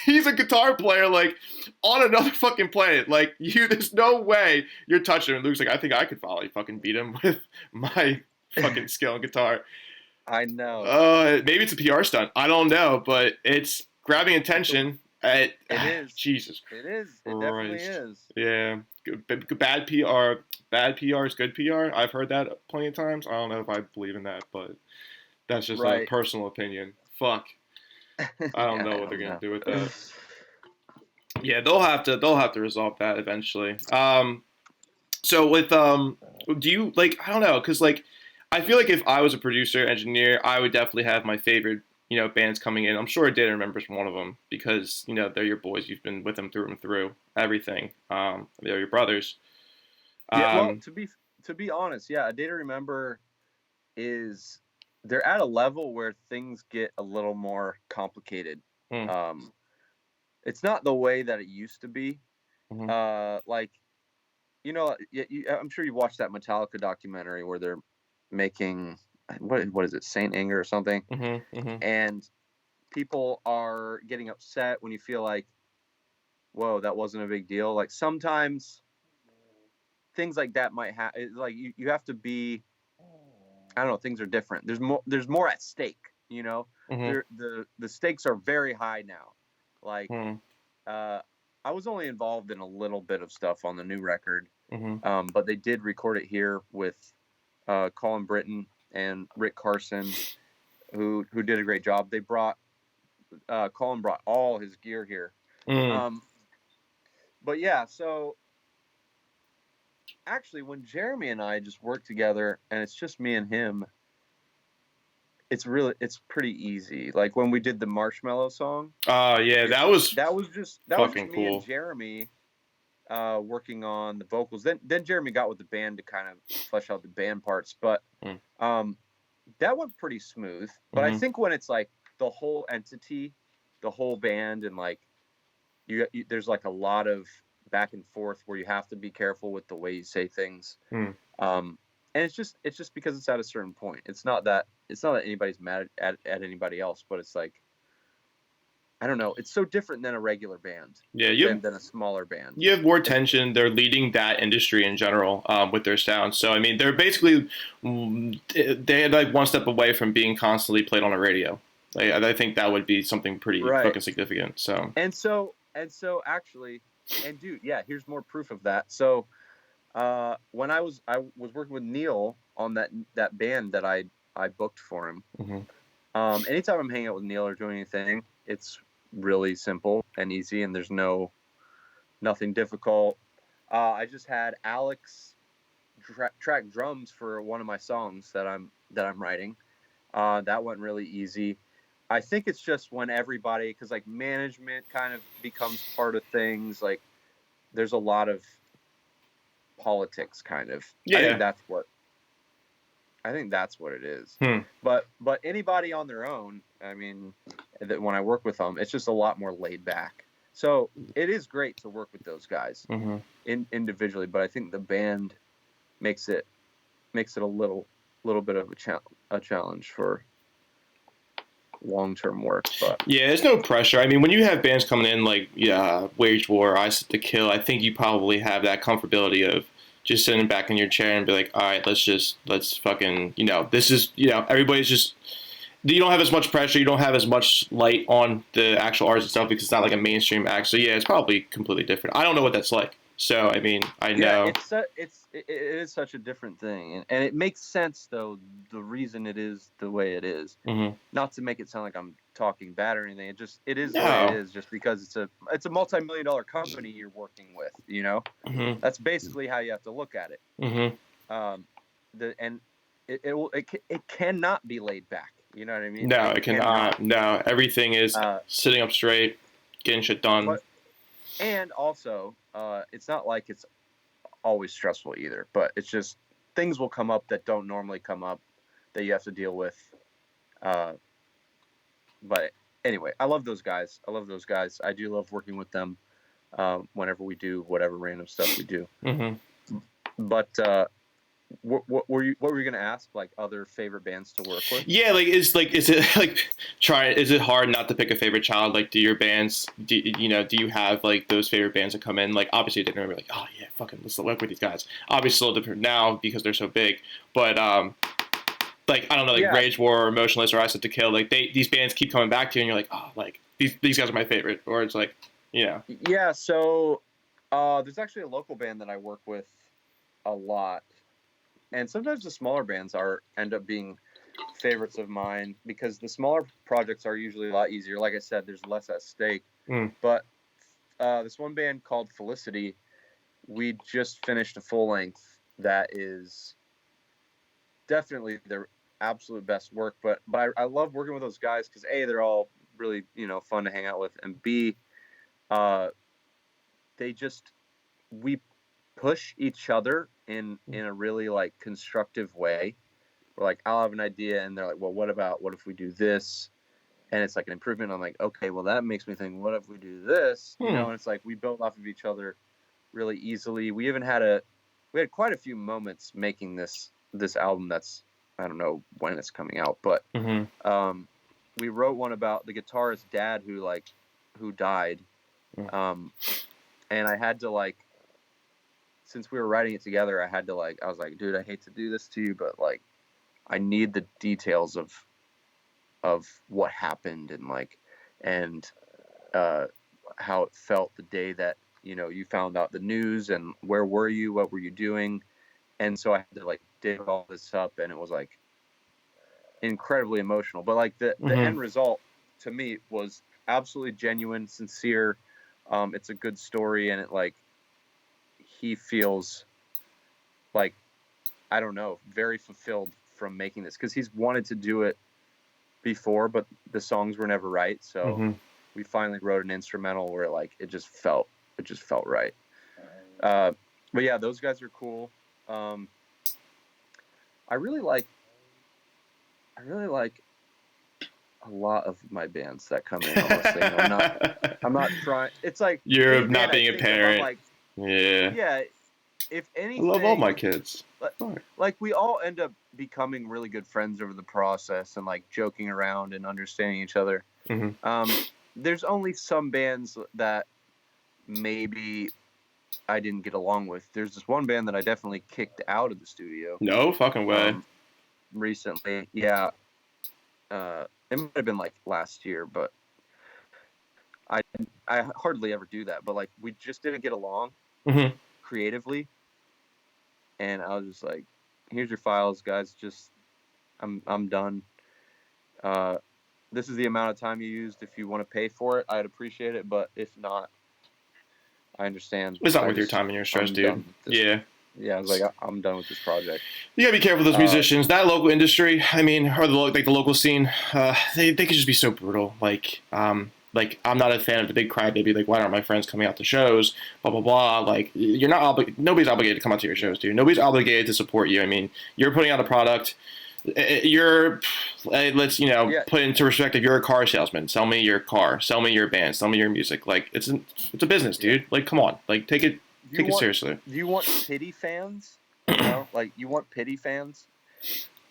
Speaker 1: he's a guitar player, like, on another fucking planet. Like, there's no way you're touching him. And Luke's like, I think I could probably fucking beat him with my fucking skill on guitar.
Speaker 2: I know.
Speaker 1: Maybe it's a PR stunt. I don't know, but it's grabbing attention.
Speaker 2: It is.
Speaker 1: Jesus.
Speaker 2: It is. It definitely is.
Speaker 1: Yeah. Bad PR. Bad PR is good PR. I've heard that plenty of times. I don't know if I believe in that, but that's just a personal opinion. Fuck. I don't know what they're gonna do with that. Yeah, they'll have to resolve that eventually. So with do you like? I don't know, cause like I feel like if I was a producer engineer, I would definitely have my favorite bands coming in. I'm sure Data remembers one of them because they're your boys. You've been with them through and through everything. They're your brothers.
Speaker 2: Yeah, well, to be honest, yeah, a Day to Remember they're at a level where things get a little more complicated. It's not the way that it used to be. Like, I'm sure you watched that Metallica documentary where they're making what is it, Saint Anger or something, and people are getting upset when you feel like, whoa, that wasn't a big deal. Like sometimes things like that might happen. Like you have to be, I don't know, things are different. There's more at stake, the stakes are very high now. Like, I was only involved in a little bit of stuff on the new record. But they did record it here with, Colin Britton and Rick Carson, who did a great job. They Colin brought all his gear here. But yeah, so actually, when Jeremy and I just work together and it's just me and him, it's pretty easy. Like when we did the Marshmallow song.
Speaker 1: Yeah, that was
Speaker 2: just
Speaker 1: fucking
Speaker 2: me
Speaker 1: cool.
Speaker 2: and Jeremy working on the vocals. Then Jeremy got with the band to kind of flesh out the band parts, but that went pretty smooth. But I think when it's like the whole entity, the whole band, and like you there's like a lot of back and forth where you have to be careful with the way you say things. And it's just because it's at a certain point. It's not that anybody's mad at anybody else, but it's like, I don't know. It's so different than a regular band.
Speaker 1: Yeah,
Speaker 2: than a smaller band.
Speaker 1: You have more tension. They're leading that industry in general with their sound. So I mean, they're basically they're like one step away from being constantly played on a radio. Like, I think that would be something pretty fucking significant. So
Speaker 2: and so actually, And dude, yeah, here's more proof of that. So when I was working with Neil on that band that I booked for him.
Speaker 1: Mm-hmm.
Speaker 2: Anytime I'm hanging out with Neil or doing anything, it's really simple and easy, and there's nothing difficult. I just had Alex track drums for one of my songs that I'm writing. That went really easy. I think it's just when everybody, because like management kind of becomes part of things. Like there's a lot of politics, kind of.
Speaker 1: Yeah.
Speaker 2: I think that's what it is.
Speaker 1: Hmm.
Speaker 2: But anybody on their own, I mean, that when I work with them, it's just a lot more laid back. So it is great to work with those guys
Speaker 1: Mm-hmm.
Speaker 2: individually, but I think the band makes it a little bit of a challenge for long-term work. But
Speaker 1: Yeah, there's no pressure. I mean, when you have bands coming in like Wage War, I Set to Kill, I think you probably have that comfortability of just sitting back in your chair and be like, all right, let's fucking, this is, everybody's just, you don't have as much pressure, you don't have as much light on the actual artist itself because it's not like a mainstream act. So yeah, it's probably completely different. I don't know what that's like. So I mean, I
Speaker 2: yeah,
Speaker 1: know.
Speaker 2: it is such a different thing, and it makes sense though the reason it is the way it is.
Speaker 1: Mm-hmm.
Speaker 2: Not to make it sound like I'm talking bad or anything. It is the way it
Speaker 1: No.
Speaker 2: is, just because it's a multi-million-dollar company you're working with.
Speaker 1: Mm-hmm.
Speaker 2: That's basically how you have to look at it.
Speaker 1: Mm-hmm.
Speaker 2: And it cannot be laid back. You know what I mean?
Speaker 1: No,
Speaker 2: It
Speaker 1: it
Speaker 2: cannot.
Speaker 1: cannot. No, everything is
Speaker 2: Uh,
Speaker 1: sitting up straight, getting shit done.
Speaker 2: but and also, it's not like it's always stressful either. But it's just things will come up that don't normally come up that you have to deal with. Uh, but anyway, I love those guys. I do love working with them whenever we do whatever random stuff we do.
Speaker 1: Mm-hmm.
Speaker 2: But what were you going to ask? Like other favorite bands to work with?
Speaker 1: Yeah, is it is it hard not to pick a favorite child? Like, do your bands, do you have like those favorite bands that come in? Like, obviously, they remember like, oh yeah, fucking let's work with these guys. Obviously, it's a little different now because they're so big. But like I don't know, like
Speaker 2: Yeah,
Speaker 1: Rage War or Motionless or I Set to Kill, like these bands keep coming back to you, and you're like, oh, like these guys are my favorite, or it's like,
Speaker 2: yeah. So there's actually a local band that I work with a lot, and sometimes the smaller bands end up being favorites of mine because the smaller projects are usually a lot easier. Like I said, there's less at stake.
Speaker 1: Mm.
Speaker 2: But this one band called Felicity, we just finished a full length that is definitely their absolute best work. But I love working with those guys because A, they're all really fun to hang out with, and B, we push each other in a really like constructive way. We're like, I'll have an idea, and they're like, well, what if we do this? And it's like an improvement. I'm like, okay, well, that makes me think, what if we do this? And it's like we built off of each other really easily. We had quite a few moments making this album. That's, I don't know when it's coming out, but
Speaker 1: Mm-hmm.
Speaker 2: we wrote one about the guitarist's dad who died, and I had to since we were writing it together, I was like, dude, I hate to do this to you, but like, I need the details of what happened and how it felt the day that you found out the news, and where were you, what were you doing. And so I had to dig all this up, and it was like incredibly emotional, but like the end result to me was absolutely genuine, sincere. It's a good story, and it he feels like, I don't know, very fulfilled from making this, because he's wanted to do it before, but the songs were never right. So we finally wrote an instrumental where it just felt right. But yeah, those guys are cool. I really like a lot of my bands that come in. Honestly, I'm not trying. It's like
Speaker 1: You're
Speaker 2: any
Speaker 1: not
Speaker 2: band I
Speaker 1: being a
Speaker 2: think of, I'm
Speaker 1: parent.
Speaker 2: like,
Speaker 1: Yeah.
Speaker 2: yeah. If
Speaker 1: I love all my
Speaker 2: anything,
Speaker 1: kids.
Speaker 2: like we all end up becoming really good friends over the process, and like joking around and understanding each other.
Speaker 1: Mm-hmm.
Speaker 2: There's only some bands that maybe I didn't get along with. There's this one band that I definitely kicked out of the studio
Speaker 1: No fucking way.
Speaker 2: recently. Yeah. It might have been like last year, but I I hardly ever do that, but like we just didn't get along
Speaker 1: Mm-hmm.
Speaker 2: creatively, and I was just like, "Here's your files, guys. Just I'm done. Uh, this is the amount of time you used. If you want to pay for it, I'd appreciate it. But if not, I understand.
Speaker 1: It's not worth your time and your stress,
Speaker 2: I'm
Speaker 1: dude.
Speaker 2: done with this."
Speaker 1: Yeah.
Speaker 2: Yeah, I was like, I'm done with this project.
Speaker 1: You gotta be careful with those
Speaker 2: Uh,
Speaker 1: musicians. That local industry, I mean, or the local scene, they could just be so brutal. Like I'm not a fan of the big crybaby. Like, why aren't my friends coming out to shows? Blah blah blah. Like, you're not nobody's obligated to come out to your shows, dude. Nobody's obligated to support you. I mean, you're putting out a product. You're let's
Speaker 2: yeah,
Speaker 1: put into perspective. You're a car salesman. Sell me your car. Sell me your band. Sell me your music. Like, it's a business,
Speaker 2: yeah.
Speaker 1: dude. Like, come on. Like,
Speaker 2: Do you
Speaker 1: take it
Speaker 2: want
Speaker 1: seriously.
Speaker 2: do you want pity fans? You know, like you want pity fans,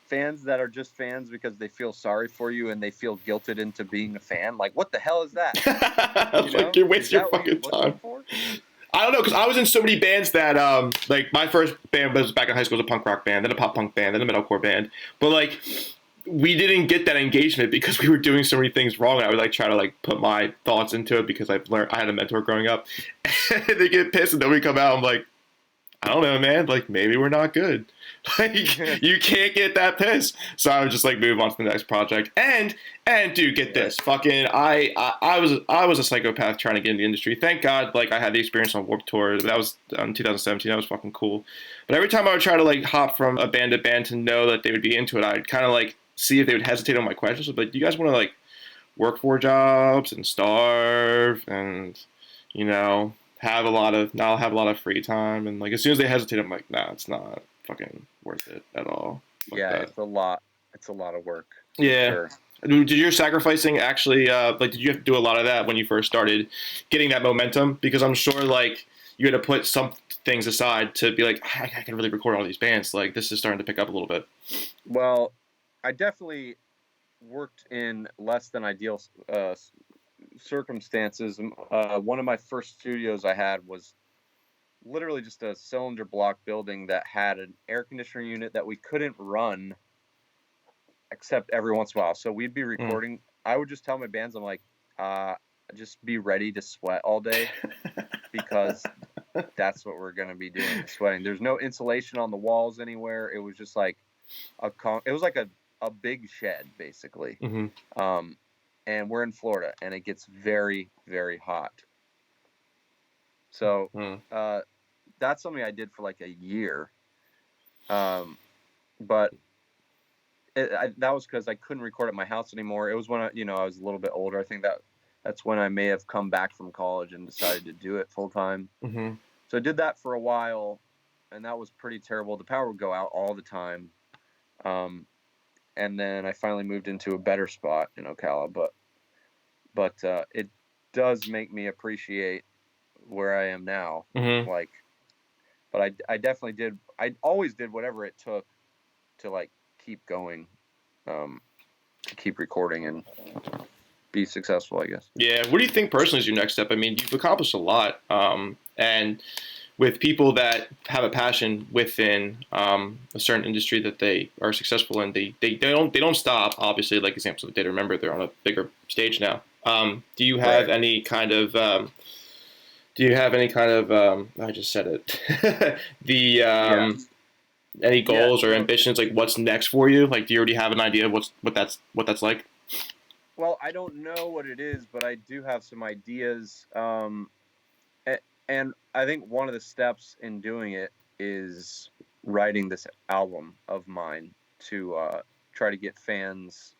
Speaker 2: fans that are just fans because they feel sorry for you and they feel guilted into being a fan. Like, what the hell is that? You
Speaker 1: Like,
Speaker 2: know,
Speaker 1: you're
Speaker 2: is
Speaker 1: wasting your
Speaker 2: that what you're
Speaker 1: fucking
Speaker 2: looking
Speaker 1: time.
Speaker 2: for?
Speaker 1: I don't know, because I was in so many bands that, like, my first band was back in high school was a punk rock band, then a pop punk band, then a metalcore band. But, like, we didn't get that engagement because we were doing so many things wrong. And I would, like, try to, like, put my thoughts into it because I've learned, I had a mentor growing up. And they get pissed and then we come out, I'm like, I don't know, man. Like, maybe we're not good. Like, you can't get that pissed. So I would just like move on to the next project. And dude, get this. Fucking, I was a psychopath trying to get in the industry. Thank God, like I had the experience on Warped Tour. That was in 2017. That was fucking cool. But every time I would try to like hop from a band to band to know that they would be into it, I'd kind of like see if they would hesitate on my questions. But do you guys want to like work 4 jobs and starve and you know have a lot of now have a lot of free time and like as soon as they hesitate I'm like nah it's not fucking worth it at all. Fuck
Speaker 2: Yeah,
Speaker 1: that.
Speaker 2: it's a lot of work for
Speaker 1: Yeah.
Speaker 2: sure.
Speaker 1: Did your sacrificing actually like did you have to do a lot of that when you first started getting that momentum because I'm sure like you had to put some things aside to be like I can really record all these bands like this is starting to pick up a little bit.
Speaker 2: Well, I definitely worked in less than ideal circumstances. One of my first studios I had was literally just a cylinder block building that had an air conditioner unit that we couldn't run except every once in a while. So we'd be
Speaker 1: Mm.
Speaker 2: recording. I would just tell my bands, I'm like, just be ready to sweat all day because that's what we're gonna be doing, sweating. There's no insulation on the walls anywhere. It was just like it was like a big shed basically.
Speaker 1: Mm-hmm.
Speaker 2: Um, and we're in Florida, and it gets very, very hot. So
Speaker 1: Mm.
Speaker 2: that's something I did for like a year. But that was because I couldn't record at my house anymore. It was when I was a little bit older. I think that's when I may have come back from college and decided to do it full time.
Speaker 1: Mm-hmm.
Speaker 2: So I did that for a while, and that was pretty terrible. The power would go out all the time. And then I finally moved into a better spot in Ocala, but it does make me appreciate where I am now.
Speaker 1: Mm-hmm.
Speaker 2: Like, but I definitely did. I always did whatever it took to like keep going, to keep recording and be successful, I guess.
Speaker 1: Yeah. What do you think personally is your next step? I mean, you've accomplished a lot, and with people that have a passion within a certain industry that they are successful in, they don't stop. Obviously, like examples of Data Remember, they're on a bigger stage now. Do you have
Speaker 2: Right.
Speaker 1: any kind of I just said it. The
Speaker 2: Yeah.
Speaker 1: any
Speaker 2: Yeah.
Speaker 1: goals or
Speaker 2: No.
Speaker 1: ambitions like what's next for you? Like, do you already have an idea of what that's like?
Speaker 2: Well, I don't know what it is, but I do have some ideas. And I think one of the steps in doing it is writing this album of mine to try to get fans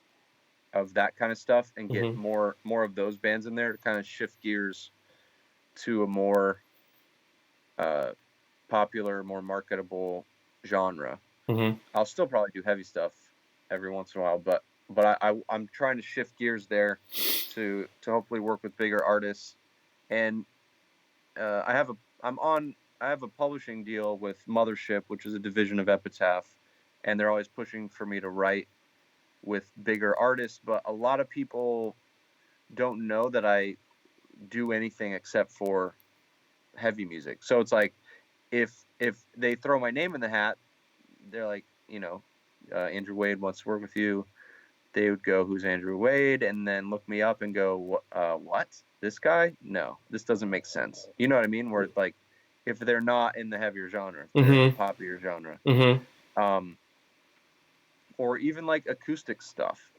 Speaker 2: of that kind of stuff and get
Speaker 1: Mm-hmm.
Speaker 2: more of those bands in there to kind of shift gears to a more uh, popular, more marketable genre.
Speaker 1: Mm-hmm.
Speaker 2: I'll still probably do heavy stuff every once in a while, but I'm trying to shift gears there to hopefully work with bigger artists. And I have a I'm on I have a publishing deal with Mothership, which is a division of Epitaph, and they're always pushing for me to write with bigger artists. But a lot of people don't know that I do anything except for heavy music. So it's like if they throw my name in the hat, they're like, Andrew Wade wants to work with you. they would go, "Who's Andrew Wade?" and then look me up and go, "What? This guy? No, this doesn't make sense." You know what I mean? Where like, if they're not in the heavier genre, if they're in the poppier genre, or even like acoustic stuff.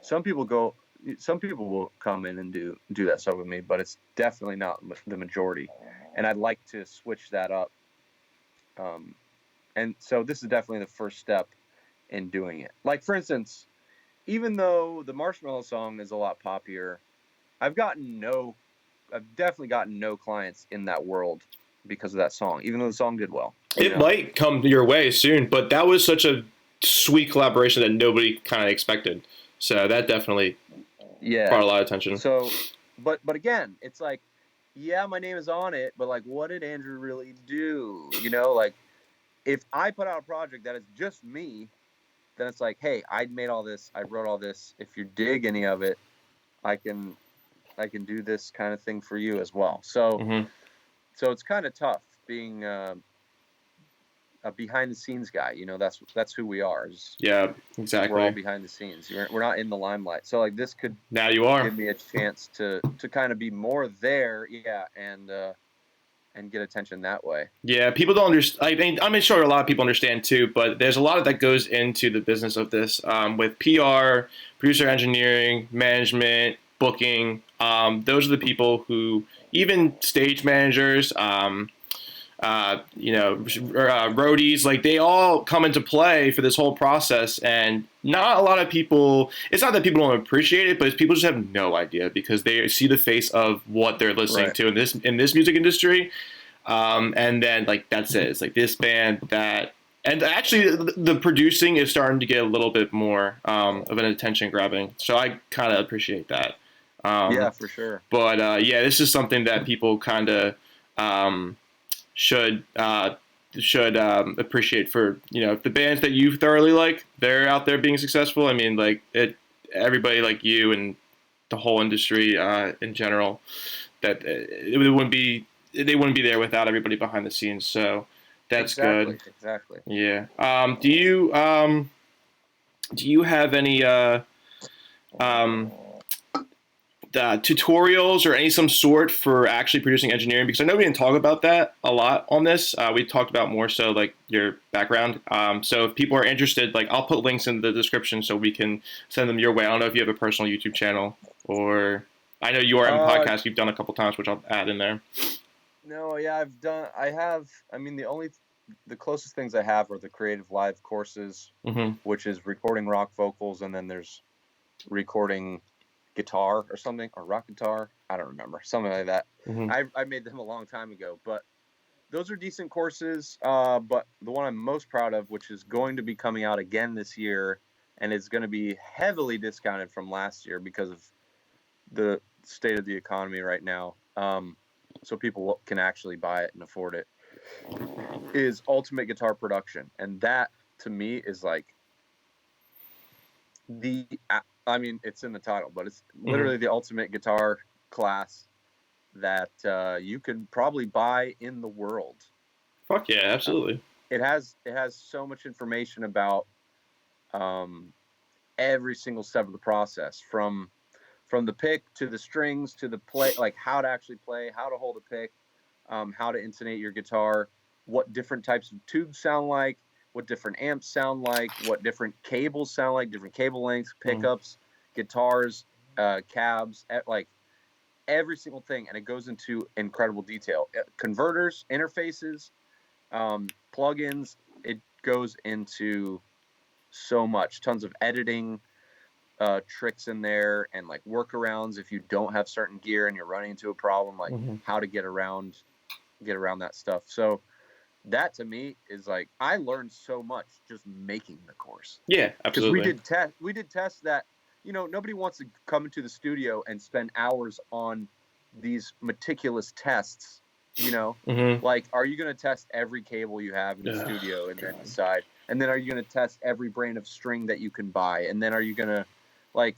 Speaker 2: Some people will come in and do that stuff with me, but it's definitely not the majority. And I'd like to switch that up. And so this is definitely the first step in doing it. Like, for instance, even though the Marshmallow song is a lot poppier, I've definitely gotten no clients in that world because of that song, even though the song did well.
Speaker 1: It might come your way soon, but that was such a sweet collaboration that nobody kind of expected. So that definitely brought a lot of attention.
Speaker 2: So, but again, it's like, yeah, my name is on it, but like, what did Andrew really do? You know, like, if I put out a project that is just me, then it's like, hey, I made all this, I wrote all this. If you dig any of it, I can do this kind of thing for you as well. So, so it's kind of tough being a behind the scenes guy. You know, that's who we are.
Speaker 1: Yeah, exactly.
Speaker 2: We're all behind the scenes. We're not in the limelight. So like, this could
Speaker 1: now you are
Speaker 2: give me a chance to kind of be more there. Yeah, and get attention that way.
Speaker 1: Yeah, people don't understand. I mean, I'm sure a lot of people understand too, but there's a lot that goes into the business of this with PR, producer engineering, management, booking. Those are the people who, even stage managers, roadies, like they all come into play for this whole process. And not a lot of people, it's not that people don't appreciate it, but people just have no idea because they see the face of what they're listening to in this music industry. And then like, that's it. It's like this band that, and actually the producing is starting to get a little bit more of an attention grabbing. So I kind of appreciate that.
Speaker 2: Yeah, for sure.
Speaker 1: But yeah, this is something that people kind of should appreciate for, the bands that you thoroughly like, they're out there being successful. I mean, like everybody like you and the whole industry in general, that they wouldn't be there without everybody behind the scenes. So that's good.
Speaker 2: Exactly.
Speaker 1: Yeah. Do you have any tutorials or some sort for actually producing engineering? Because I know we didn't talk about that a lot on this. We talked about more so like your background. So if people are interested, like I'll put links in the description so we can send them your way. I don't know if you have a personal YouTube channel, or I know you are on podcast you've done a couple times, which I'll add in there.
Speaker 2: No, yeah, I mean, the closest things I have are the Creative Live courses, which is recording rock vocals, and then there's recording guitar or something, or rock guitar. I don't remember, something like that. I made them a long time ago, but those are decent courses. But the one I'm most proud of, which is going to be coming out again this year, and is going to be heavily discounted from last year because of the state of the economy right now, so people can actually buy it and afford it, is Ultimate Guitar Production. And that to me is like I mean, it's in the title, but it's literally the ultimate guitar class that you can probably buy in the world.
Speaker 1: Fuck yeah, absolutely.
Speaker 2: It has so much information about every single step of the process, from the pick to the strings to the play, like how to actually play, how to hold a pick, how to intonate your guitar, what different types of tubes sound like, what different amps sound like, what different cables sound like, different cable lengths, pickups, guitars, cabs, like every single thing. And it goes into incredible detail. Converters, interfaces, plugins, it goes into so much, tons of editing tricks in there, and like workarounds if you don't have certain gear and you're running into a problem, like how to get around that stuff. So that to me is like, I learned so much just making the course.
Speaker 1: Yeah, absolutely.
Speaker 2: Because we did tests that, nobody wants to come into the studio and spend hours on these meticulous tests, like, are you going to test every cable you have in the studio and then decide, and then are you going to test every brand of string that you can buy, and then are you going to, like,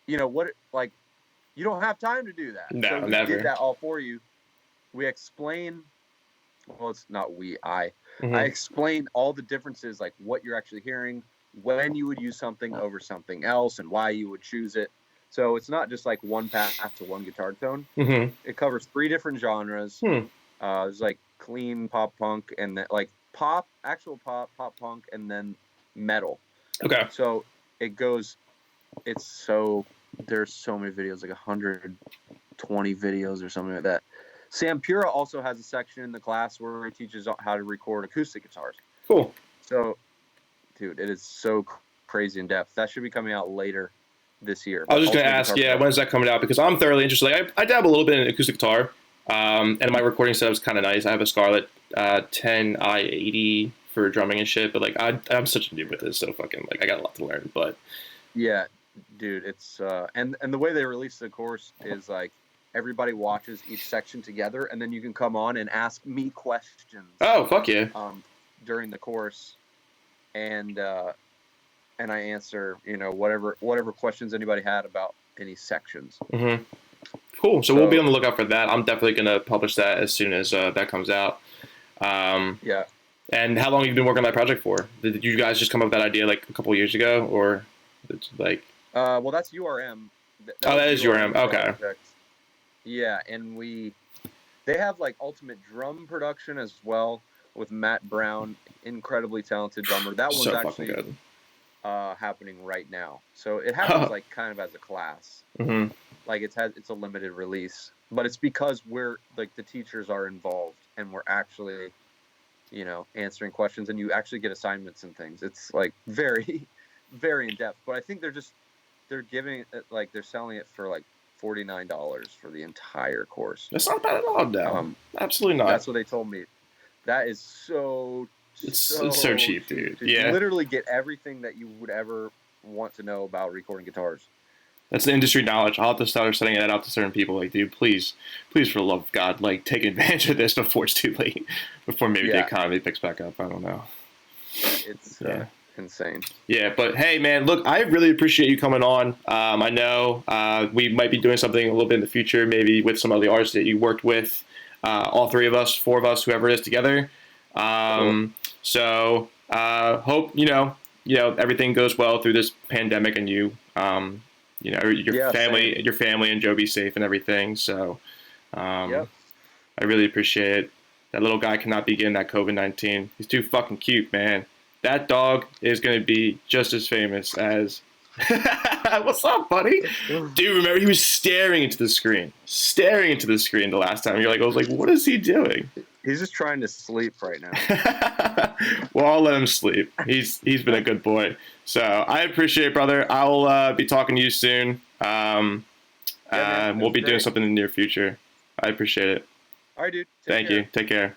Speaker 2: you don't have time to do that.
Speaker 1: No,
Speaker 2: so we
Speaker 1: never.
Speaker 2: did that all for you. We explain, well, it's not I explain all the differences, like what you're actually hearing, when you would use something over something else and why you would choose it. So it's not just like one path to one guitar tone.
Speaker 1: Mm-hmm.
Speaker 2: It covers 3 different genres. There's like clean pop punk, and then like actual pop punk, and then metal.
Speaker 1: Okay.
Speaker 2: So it goes. There's so many videos, like 120 videos or something like that. Sam Pura also has a section in the class where he teaches how to record acoustic guitars.
Speaker 1: Cool.
Speaker 2: So, dude, it is so crazy in depth. That should be coming out later this year.
Speaker 1: I was just going to ask, when's that coming out? Because I'm thoroughly interested. Like, I dabble a little bit in acoustic guitar, and my recording setup is kind of nice. I have a Scarlett 10i80 for drumming and shit, but like I'm such a noob with this, so fucking like I got a lot to learn. But
Speaker 2: yeah, dude, it's and the way they release the course is like everybody watches each section together, and then you can come on and ask me questions.
Speaker 1: Oh, fuck yeah!
Speaker 2: During the course, and I answer, whatever questions anybody had about any sections.
Speaker 1: Mm-hmm. Cool. So we'll be on the lookout for that. I'm definitely gonna publish that as soon as that comes out.
Speaker 2: Yeah.
Speaker 1: And how long have you been working on that project for? Did you guys just come up with that idea like a couple of years ago, or it's like?
Speaker 2: Well, that's URM.
Speaker 1: That is URM. Okay.
Speaker 2: Project. Yeah, and they have like Ultimate Drum Production as well with Matt Brown, incredibly talented drummer. That one's
Speaker 1: so
Speaker 2: actually
Speaker 1: good.
Speaker 2: Happening right now. So it happens like kind of as a class.
Speaker 1: Mm-hmm.
Speaker 2: Like it's a limited release, but it's because we're like the teachers are involved and we're actually, answering questions, and you actually get assignments and things. It's like very, very in depth. But I think they're giving it like they're selling it for like $49 for the entire course.
Speaker 1: That's not bad at all, though. Absolutely not.
Speaker 2: That's what they told me. That is
Speaker 1: it's so cheap, dude. Yeah.
Speaker 2: You literally get everything that you would ever want to know about recording guitars.
Speaker 1: That's the industry knowledge. I'll have to start sending it out to certain people. Like, dude, please, for the love of God, like, take advantage of this before it's too late. Before maybe the economy picks back up. I don't know.
Speaker 2: It's insane.
Speaker 1: Yeah, but hey, man, look, I really appreciate you coming on. I know we might be doing something a little bit in the future, maybe with some of the artists that you worked with, all 3 of us, 4 of us, whoever it is together. Cool. So hope everything goes well through this pandemic, and your family and Joe be safe and everything. So I really appreciate it. That little guy cannot be getting that COVID-19. He's too fucking cute, man. That dog is going to be just as famous as... What's up, buddy? Dude, remember, he was staring into the screen the last time. I was like, what is he doing?
Speaker 2: He's just trying to sleep right now.
Speaker 1: Well, I'll let him sleep. He's been a good boy. So I appreciate it, brother. I'll be talking to you soon. We'll be doing something in the near future. I appreciate it.
Speaker 2: All right, dude.
Speaker 1: Thank you. Take care.